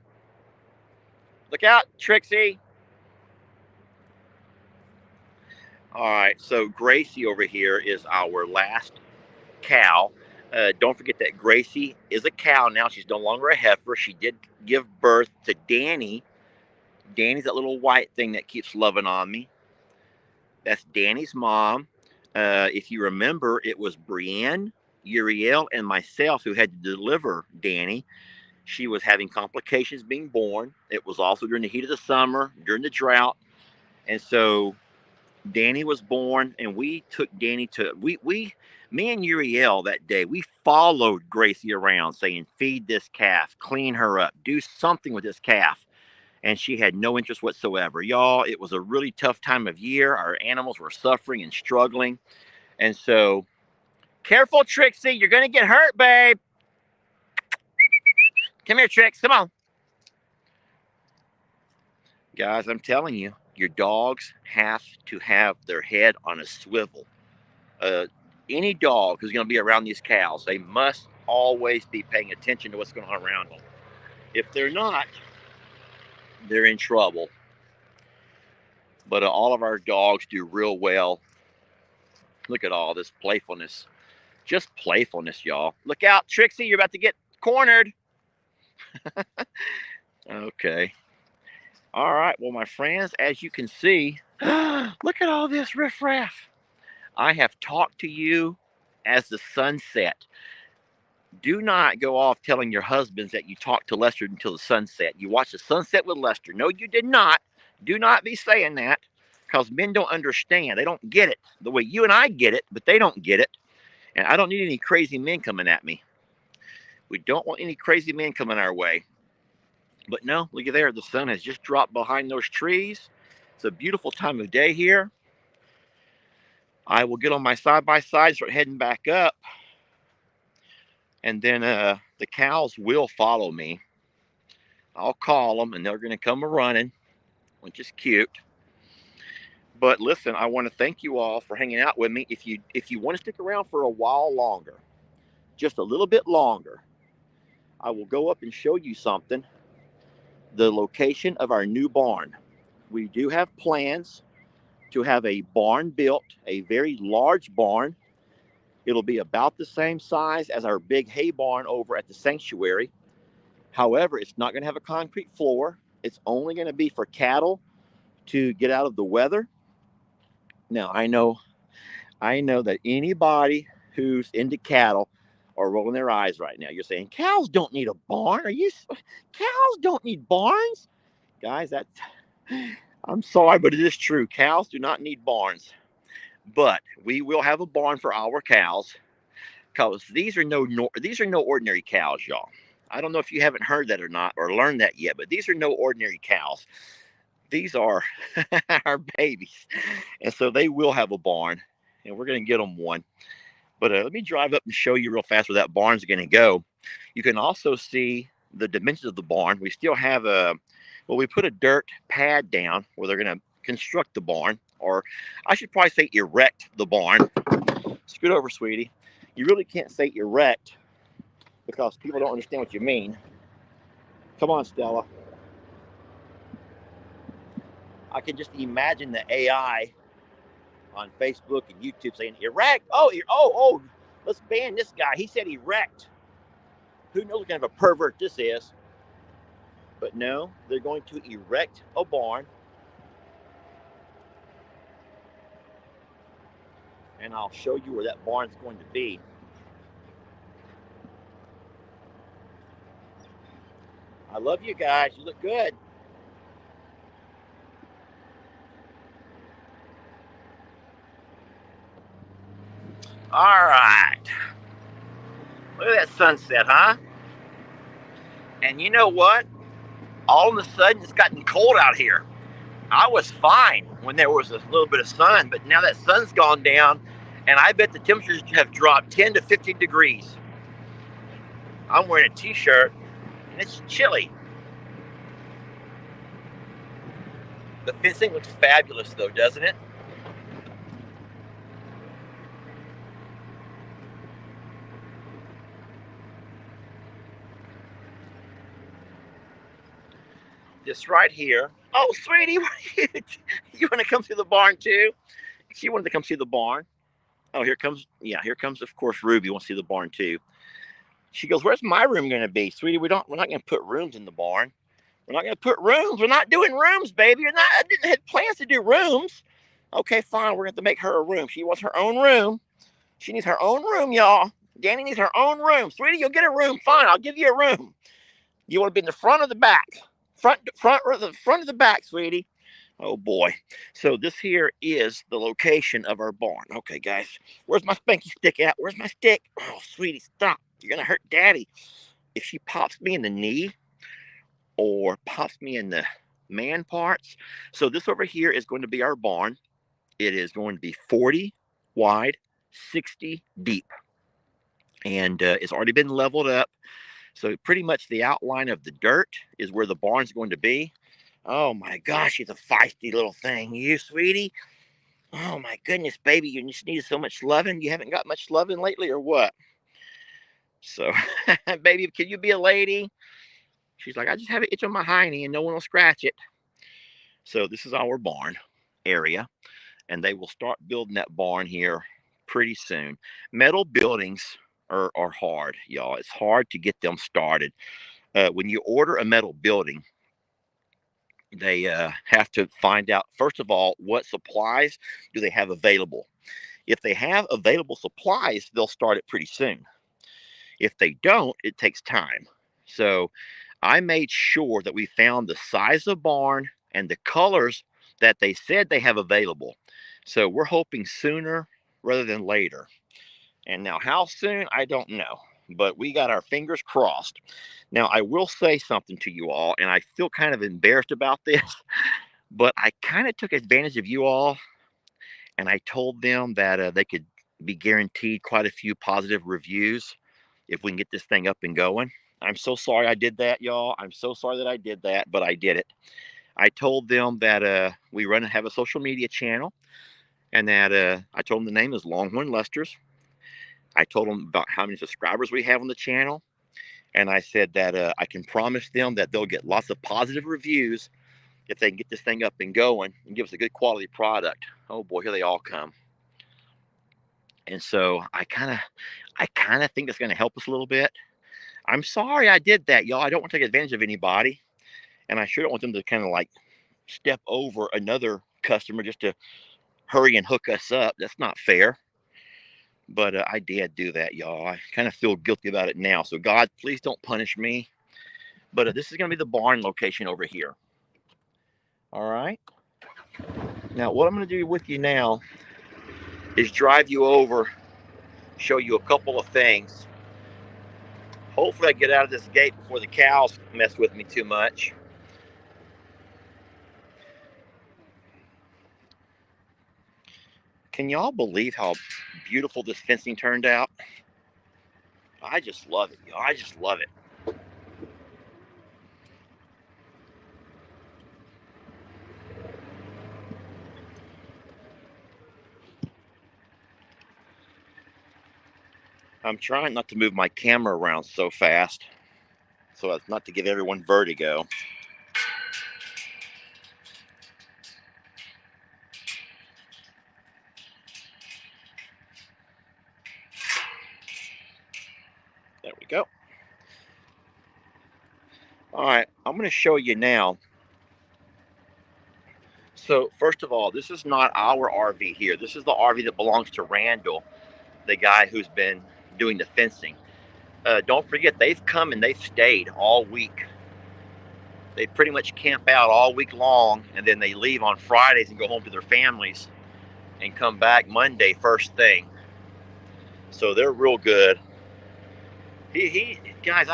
Look out, Trixie. All right, so Gracie over here is our last cow. Don't forget that Gracie is a cow now. She's no longer a heifer. She did give birth to Danny. Danny's that little white thing that keeps loving on me. That's Danny's mom. If you remember, it was Brienne, Uriel, and myself who had to deliver Danny. She was having complications being born. It was also during the heat of the summer, during the drought. And so Danny was born, and we took Danny to me and Uriel that day. We followed Gracie around, saying, "Feed this calf, clean her up, do something with this calf." And she had no interest whatsoever, y'all. It was a really tough time of year. Our animals were suffering and struggling, and so careful, Trixie, you're gonna get hurt, babe. Come here, Trix. Come on, guys. I'm telling you, your dogs have to have their head on a swivel. uh, any dog who's going to be around these cows, they must always be paying attention to what's going on around them. If they're not, they're in trouble. But all of our dogs do real well. Look at all this playfulness. Just playfulness, y'all. Look out, Trixie, you're about to get cornered. Okay. All right. Well, my friends, as you can see, look at all this riffraff. I have talked to you as the sun set. Do not go off telling your husbands that you talked to Lester until the sunset. You watched the sunset with Lester. No, you did not. Do not be saying that because men don't understand. They don't get it the way you and I get it, but they don't get it. And I don't need any crazy men coming at me. We don't want any crazy men coming our way. But no, look at there. The sun has just dropped behind those trees. It's a beautiful time of day here. I will get on my side by side, start heading back up. And then the cows will follow me. I'll call them and they're going to come running, which is cute. But listen, I want to thank you all for hanging out with me. If you want to stick around for a while longer, just a little bit longer, I will go up and show you something. The location of our new barn. We do have plans to have a barn built, a very large barn. It'll be about the same size as our big hay barn over at the sanctuary. However, it's not going to have a concrete floor. It's only going to be for cattle to get out of the weather. Now, I know that anybody who's into cattle are rolling their eyes right now. You're saying cows don't need a barn. Cows don't need barns? Guys, I'm sorry, but it is true. Cows do not need barns. But we will have a barn for our cows because these are no ordinary cows, y'all. I don't know if you haven't heard that or not or learned that yet, but these are no ordinary cows. These are our babies. And so they will have a barn, and we're going to get them one. But let me drive up and show you real fast where that barn's going to go. You can also see the dimensions of the barn. We still have we put a dirt pad down where they're going to construct the barn, or I should probably say erect the barn. Scoot over, sweetie. You really can't say erect because people don't understand what you mean. Come on, Stella. I can just imagine the AI on Facebook and YouTube saying erect. Oh, let's ban this guy. He said erect. Who knows what kind of a pervert this is? But no, they're going to erect a barn, and I'll show you where that barn's going to be. I love you guys. You look good. All right. Look at that sunset, huh? And you know what? All of a sudden, it's gotten cold out here. I was fine when there was a little bit of sun, but now that sun's gone down, and I bet the temperatures have dropped 10 to 15 degrees. I'm wearing a t-shirt, and it's chilly. The fencing looks fabulous, though, doesn't it? This right here. Oh, sweetie, you want to come see the barn too? She wanted to come see the barn. Oh, here comes, of course, Ruby wants to see the barn too. She goes, "Where's my room going to be, sweetie? We're not going to put rooms in the barn. We're not going to put rooms. We're not doing rooms, baby. I didn't have plans to do rooms. Okay, fine. We're going to make her a room. She wants her own room. She needs her own room, y'all. Danny needs her own room. Sweetie, you'll get a room. Fine, I'll give you a room. You want to be in the front or the back? Front or the front of the back, sweetie. Oh boy. So this here is the location of our barn. Okay, guys. Where's my spanky stick at? Where's my stick? Oh, sweetie, stop. You're gonna hurt daddy. If she pops me in the knee or pops me in the man parts. So this over here is going to be our barn. It is going to be 40 wide, 60 deep. And it's already been leveled up. So pretty much the outline of the dirt is where the barn's going to be. Oh my gosh, she's a feisty little thing. You, sweetie? Oh my goodness, baby, you just need so much loving. You haven't got much loving lately, or what? So, baby, can you be a lady? She's like, I just have an itch on my hiney and no one will scratch it. So this is our barn area, and they will start building that barn here pretty soon. Metal buildings are hard, y'all. It's hard to get them started. When you order a metal building, they have to find out, first of all, what supplies do they have available. If they have available supplies, they'll start it pretty soon. If they don't, it takes time. So I made sure that we found the size of barn and the colors that they said they have available. So we're hoping sooner rather than later. And now, how soon, I don't know, but we got our fingers crossed. Now, I will say something to you all, and I feel kind of embarrassed about this, but I kind of took advantage of you all, and I told them that they could be guaranteed quite a few positive reviews if we can get this thing up and going. I'm so sorry I did that, y'all. I'm so sorry that I did that, but I did it. I told them that we have a social media channel, and that I told them the name is Longhorn Lesters. I told them about how many subscribers we have on the channel, and I said that I can promise them that they'll get lots of positive reviews if they can get this thing up and going and give us a good quality product. Oh boy, here they all come. And so I kind of think it's going to help us a little bit. I'm sorry I did that, y'all. I don't want to take advantage of anybody, and I sure don't want them to kind of like step over another customer just to hurry and hook us up. That's not fair. But I did do that, y'all. I kind of feel guilty about it now. So God, please don't punish me. But this is going to be the barn location over here. All right. Now, what I'm going to do with you now is drive you over, show you a couple of things. Hopefully, I get out of this gate before the cows mess with me too much. Can y'all believe how beautiful this fencing turned out? I just love it, y'all. I just love it. I'm trying not to move my camera around so fast so as not to give everyone vertigo. There we go. All right, I'm going to show you now. So first of all, this is not our RV here. This is the RV that belongs to Randall, the guy who's been doing the fencing. Don't forget, they've come and they've stayed all week. They pretty much camp out all week long, and then they leave on Fridays and go home to their families and come back Monday first thing. So they're real good. He guys,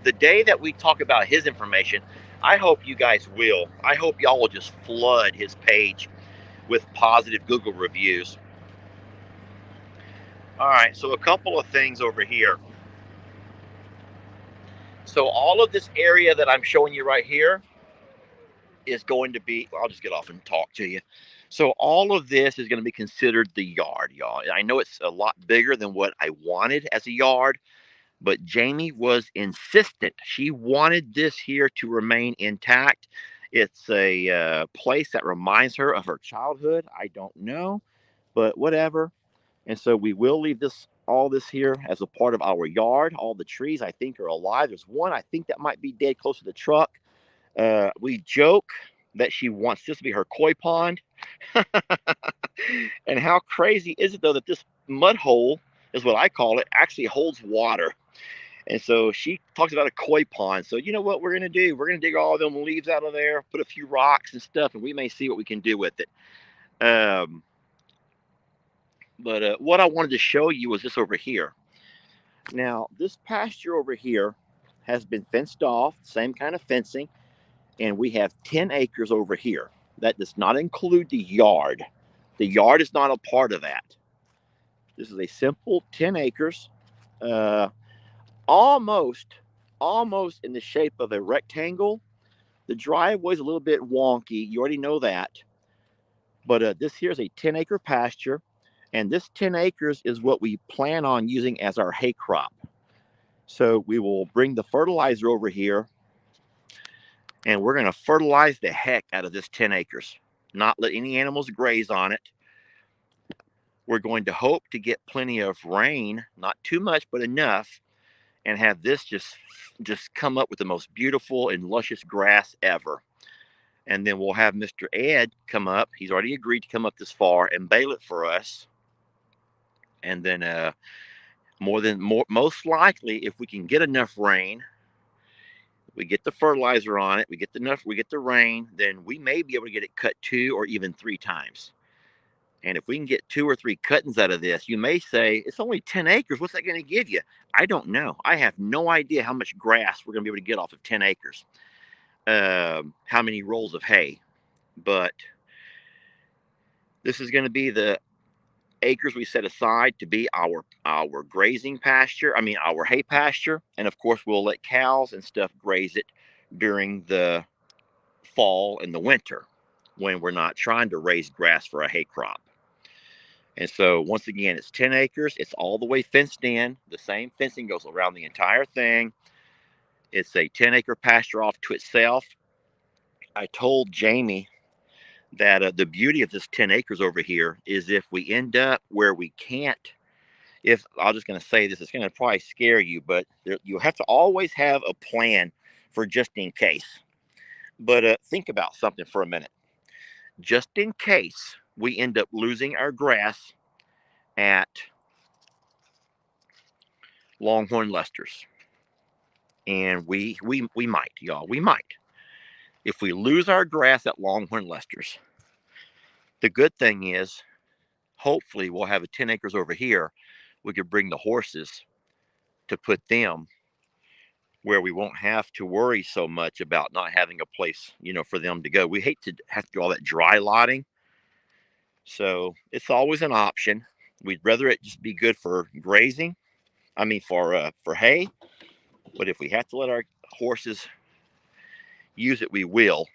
the day that we talk about his information, I hope you guys will. I hope y'all will just flood his page with positive Google reviews. All right, so a couple of things over here. So all of this area that I'm showing you right here is going to be, I'll just get off and talk to you. So all of this is going to be considered the yard, y'all. I know it's a lot bigger than what I wanted as a yard, but Jamie was insistent. She wanted this here to remain intact. It's a place that reminds her of her childhood. I don't know, but whatever. And so we will leave all this here as a part of our yard. All the trees I think are alive. There's one I think that might be dead close to the truck. We joke that she wants this to be her koi pond. And how crazy is it though that this mud hole is what I call it actually holds water. And so she talks about a koi pond. So you know what we're gonna do? We're gonna dig all of them leaves out of there, put a few rocks and stuff, and we may see what we can do with it. Um, but what I wanted to show you was this over here. Now this pasture over here has been fenced off, same kind of fencing, and we have 10 acres over here. That does not include the yard. The yard is not a part of that. This is a simple 10 acres. Uh, almost almost in the shape of a rectangle. The driveway is a little bit wonky. You already know that. But this here is a 10-acre pasture. And this 10 acres is what we plan on using as our hay crop. So we will bring the fertilizer over here and we're going to fertilize the heck out of this 10 acres. Not let any animals graze on it. We're going to hope to get plenty of rain, not too much, but enough, and have this just come up with the most beautiful and luscious grass ever. And then we'll have Mr. Ed come up. He's already agreed to come up this far and bale it for us. And then most likely, if we can get enough rain, we get the fertilizer on it, we get the rain, then we may be able to get it cut 2 or even 3 times. And if we can get 2 or 3 cuttings out of this, you may say, it's only 10 acres. What's that going to give you? I don't know. I have no idea how much grass we're going to be able to get off of 10 acres. How many rolls of hay. But this is going to be the acres we set aside to be our grazing pasture. I mean, our hay pasture. And of course, we'll let cows and stuff graze it during the fall and the winter when we're not trying to raise grass for a hay crop. And so once again, it's 10 acres. It's all the way fenced in. The same fencing goes around the entire thing. It's a 10-acre pasture off to itself. I told Jamie that the beauty of this 10 acres over here is if we end up where we can't, if I'm just going to say this, it's going to probably scare you, but you have to always have a plan for just in case. But think about something for a minute. Just in case we end up losing our grass at Longhorn Lester's, and we might, y'all, we might. If we lose our grass at Longhorn Lester's, the good thing is, hopefully, we'll have a 10 acres over here. We could bring the horses to put them where we won't have to worry so much about not having a place, for them to go. We hate to have to do all that dry lotting. So it's always an option. We'd rather it just be good for grazing. I mean, for hay. But if we have to let our horses use it, we will.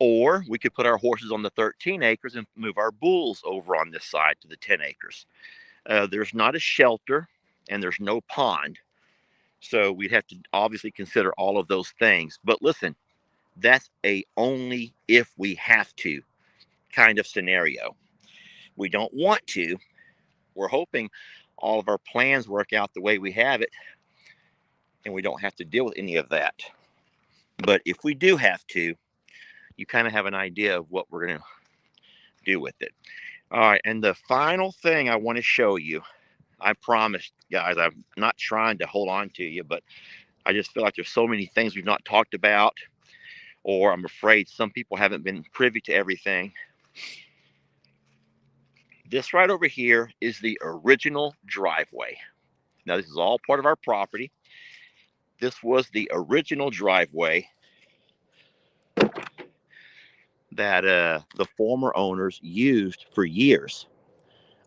Or we could put our horses on the 13 acres and move our bulls over on this side to the 10 acres. There's not a shelter and there's no pond. So we'd have to obviously consider all of those things. But listen, that's a only if we have to kind of scenario. We don't want to. We're hoping all of our plans work out the way we have it and we don't have to deal with any of that. But if we do have to, you kind of have an idea of what we're going to do with it. All right, and the final thing I want to show you, I promise, guys, I'm not trying to hold on to you, but I just feel like there's so many things we've not talked about, or I'm afraid some people haven't been privy to everything. This right over here is the original driveway. Now, this is all part of our property. This was the original driveway that the former owners used for years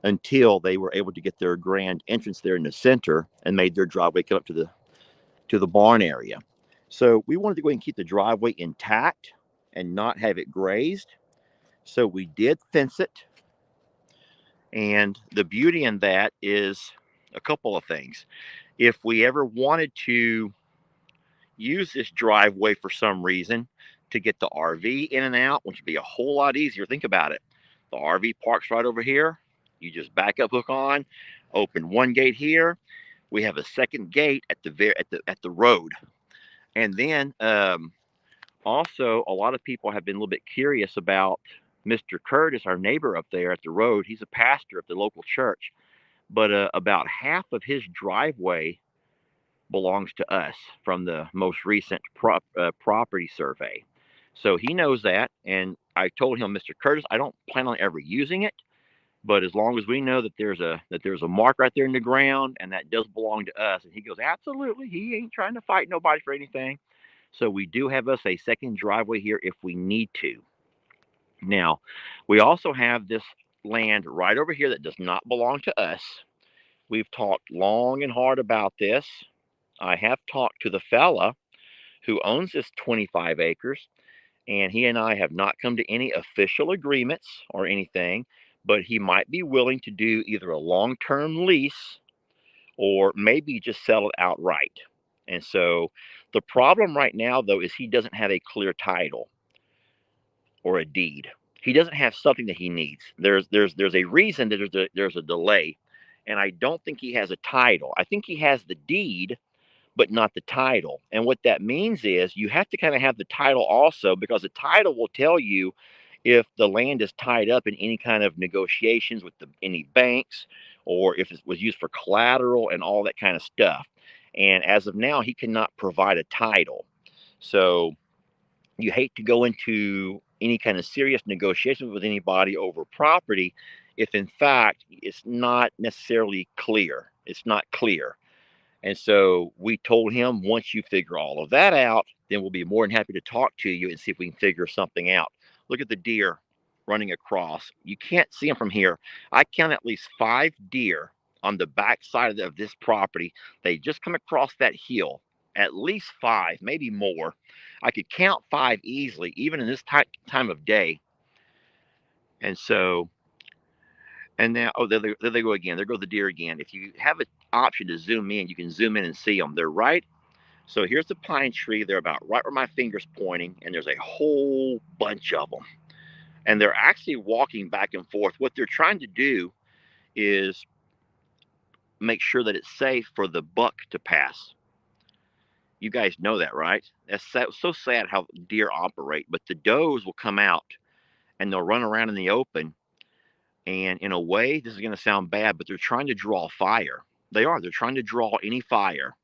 until they were able to get their grand entrance there in the center and made their driveway come up to the barn area. So we wanted to go ahead and keep the driveway intact and not have it grazed. So we did fence it. And the beauty in that is a couple of things. If we ever wanted to use this driveway for some reason to get the RV in and out, which would be a whole lot easier. Think about it. The RV parks right over here. You just back up, hook on, open one gate here. We have a second gate at the road, and then also a lot of people have been a little bit curious about Mr. Curtis, our neighbor up there at the road. He's a pastor at the local church, but about half of his driveway belongs to us from the most recent property survey. So he knows that, and I told him, Mr. Curtis, I don't plan on ever using it, but as long as we know that there's a mark right there in the ground, and that does belong to us, and he goes, absolutely, he ain't trying to fight nobody for anything. So we do have us a second driveway here if we need to. Now, we also have this land right over here that does not belong to us. We've talked long and hard about this. I have talked to the fella who owns this 25 acres, and he and I have not come to any official agreements or anything, but he might be willing to do either a long term lease or maybe just sell it outright. And so the problem right now, though, is he doesn't have a clear title or a deed. He doesn't have something that he needs. There's a reason that there's a delay, and I don't think he has a title. I think he has the deed, but not the title. And what that means is you have to kind of have the title also, because the title will tell you if the land is tied up in any kind of negotiations with any banks, or if it was used for collateral and all that kind of stuff. And as of now, he cannot provide a title. So you hate to go into any kind of serious negotiations with anybody over property if in fact it's not necessarily clear. It's not clear. And so we told him, once you figure all of that out, then we'll be more than happy to talk to you and see if we can figure something out. Look at the deer running across. You can't see them from here. I count at least 5 deer on the back side of this property. They just come across that hill, at least 5, maybe more. I could count 5 easily, even in this time of day. And so, and now, oh, there they go again. There go the deer again. If you have an option to zoom in, you can zoom in and see them. They're right. So here's the pine tree. They're about right where my finger's pointing, and there's a whole bunch of them. And they're actually walking back and forth. What they're trying to do is make sure that it's safe for the buck to pass. You guys know that, right? That's so sad how deer operate. But the does will come out and they'll run around in the open. And in a way, this is going to sound bad, but they're trying to draw fire. They are. They're trying to draw any fire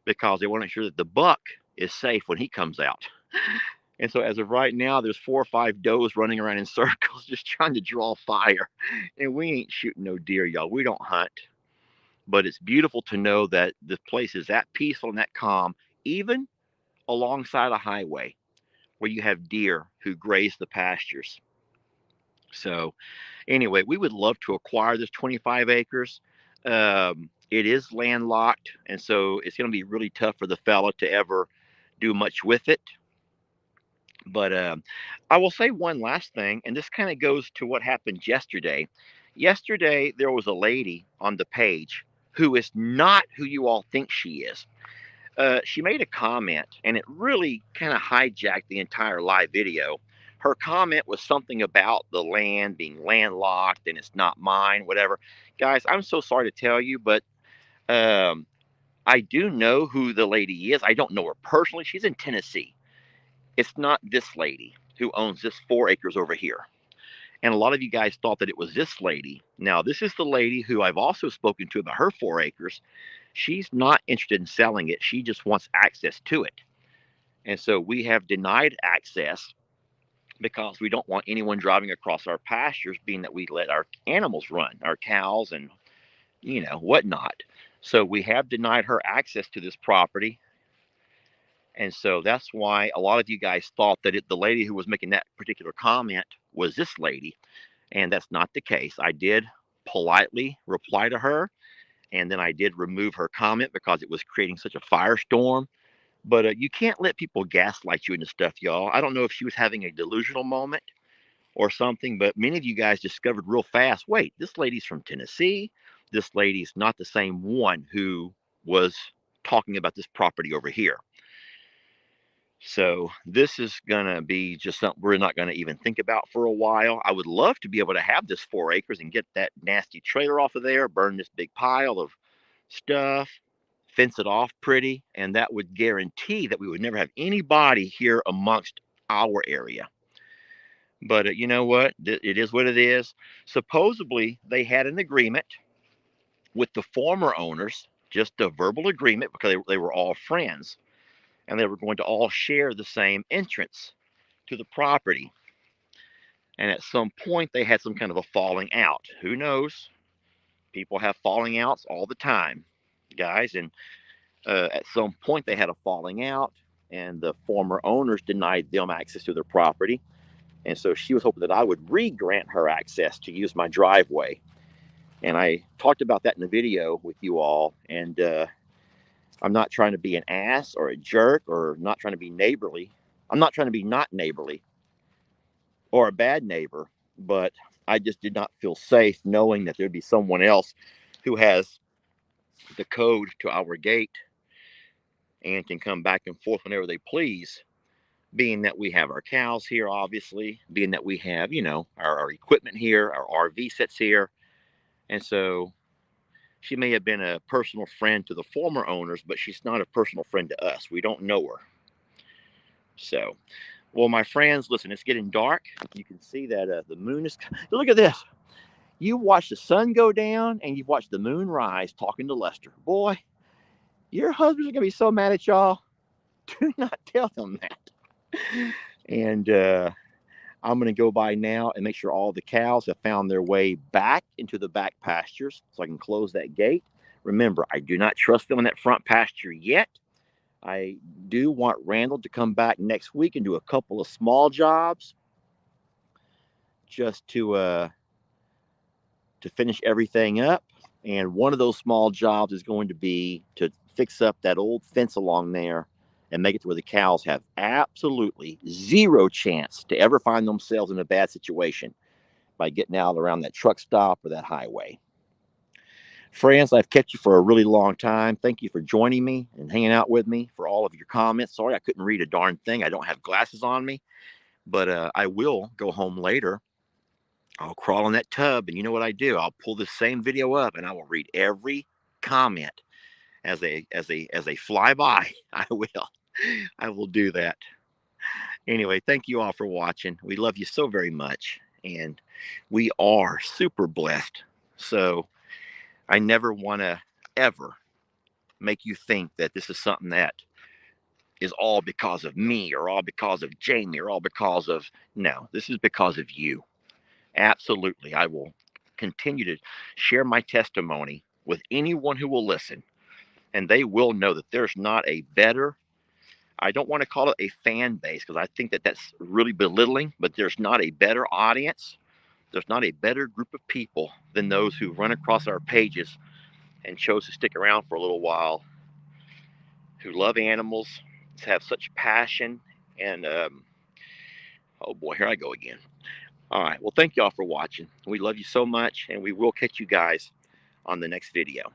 because they want to make sure that the buck is safe when he comes out. And so as of right now, there's 4 or 5 does running around in circles just trying to draw fire. And we ain't shooting no deer, y'all. We don't hunt. But it's beautiful to know that the place is that peaceful and that calm, even alongside a highway where you have deer who graze the pastures. So anyway, we would love to acquire this 25 acres. It is landlocked, and so it's going to be really tough for the fella to ever do much with it. But I will say one last thing, and this kind of goes to what happened yesterday. Yesterday, there was a lady on the page who is not who you all think she is. She made a comment, and it really kind of hijacked the entire live video. Her comment was something about the land being landlocked and it's not mine, whatever. Guys, I'm so sorry to tell you, but um, I do know who the lady is. I don't know her personally. She's in Tennessee. It's not this lady who owns this 4 acres over here. And a lot of you guys thought that it was this lady. Now, this is the lady who I've also spoken to about her 4 acres. She's not interested in selling it. She just wants access to it. And so we have denied access because we don't want anyone driving across our pastures, being that we let our animals run, our cows and, whatnot. So we have denied her access to this property. And so that's why a lot of you guys thought that the lady who was making that particular comment was this lady. And that's not the case. I did politely reply to her, and then I did remove her comment because it was creating such a firestorm. But you can't let people gaslight you into stuff, y'all. I don't know if she was having a delusional moment or something, but many of you guys discovered real fast, wait, this lady's from Tennessee. This lady's not the same one who was talking about this property over here. So this is going to be just something we're not going to even think about for a while. I would love to be able to have this 4 acres and get that nasty trailer off of there, burn this big pile of stuff, fence it off pretty, and that would guarantee that we would never have anybody here amongst our area. But you know what? It is what it is. Supposedly, they had an agreement with the former owners, just a verbal agreement because they were all friends, and they were going to all share the same entrance to the property. And at some point, they had some kind of a falling out. Who knows? People have falling outs all the time, guys. And at some point, they had a falling out, and the former owners denied them access to their property. And so she was hoping that I would re-grant her access to use my driveway. And I talked about that in the video with you all. And I'm not trying to be an ass or a jerk or not trying to be neighborly. I'm not trying to be not neighborly or a bad neighbor, but I just did not feel safe knowing that there'd be someone else who has the code to our gate and can come back and forth whenever they please, being that we have our cows here, obviously, being that we have, our equipment here, our RV sets here. And so she may have been a personal friend to the former owners, but she's not a personal friend to us. We don't know her. So, well, my friends, listen, it's getting dark. You can see that the moon is. Look at this. You watch the sun go down and you watch the moon rise talking to Lester. Boy, your husbands are going to be so mad at y'all. Do not tell them that. And I'm going to go by now and make sure all the cows have found their way back into the back pastures so I can close that gate. Remember, I do not trust them in that front pasture yet. I do want Randall to come back next week and do a couple of small jobs just to finish everything up. And one of those small jobs is going to be to fix up that old fence along there and make it to where the cows have absolutely zero chance to ever find themselves in a bad situation by getting out around that truck stop or that highway. Friends, I've kept you for a really long time. Thank you for joining me and hanging out with me, for all of your comments. Sorry I couldn't read a darn thing. I don't have glasses on me, but I will go home later. I'll crawl in that tub, and you know what I do? I'll pull this same video up, and I will read every comment as they fly by. I will do that. Anyway, thank you all for watching. We love you so very much, and we are super blessed. So I never want to ever make you think that this is something that is all because of me or all because of Jamie or all because of, no, this is because of you. Absolutely. I will continue to share my testimony with anyone who will listen, and they will know that there's not a better, I don't want to call it a fan base because I think that that's really belittling, but there's not a better audience. There's not a better group of people than those who run across our pages and chose to stick around for a little while, who love animals, have such passion, and oh boy, here I go again. All right, well, thank y'all for watching. We love you so much, and we will catch you guys on the next video.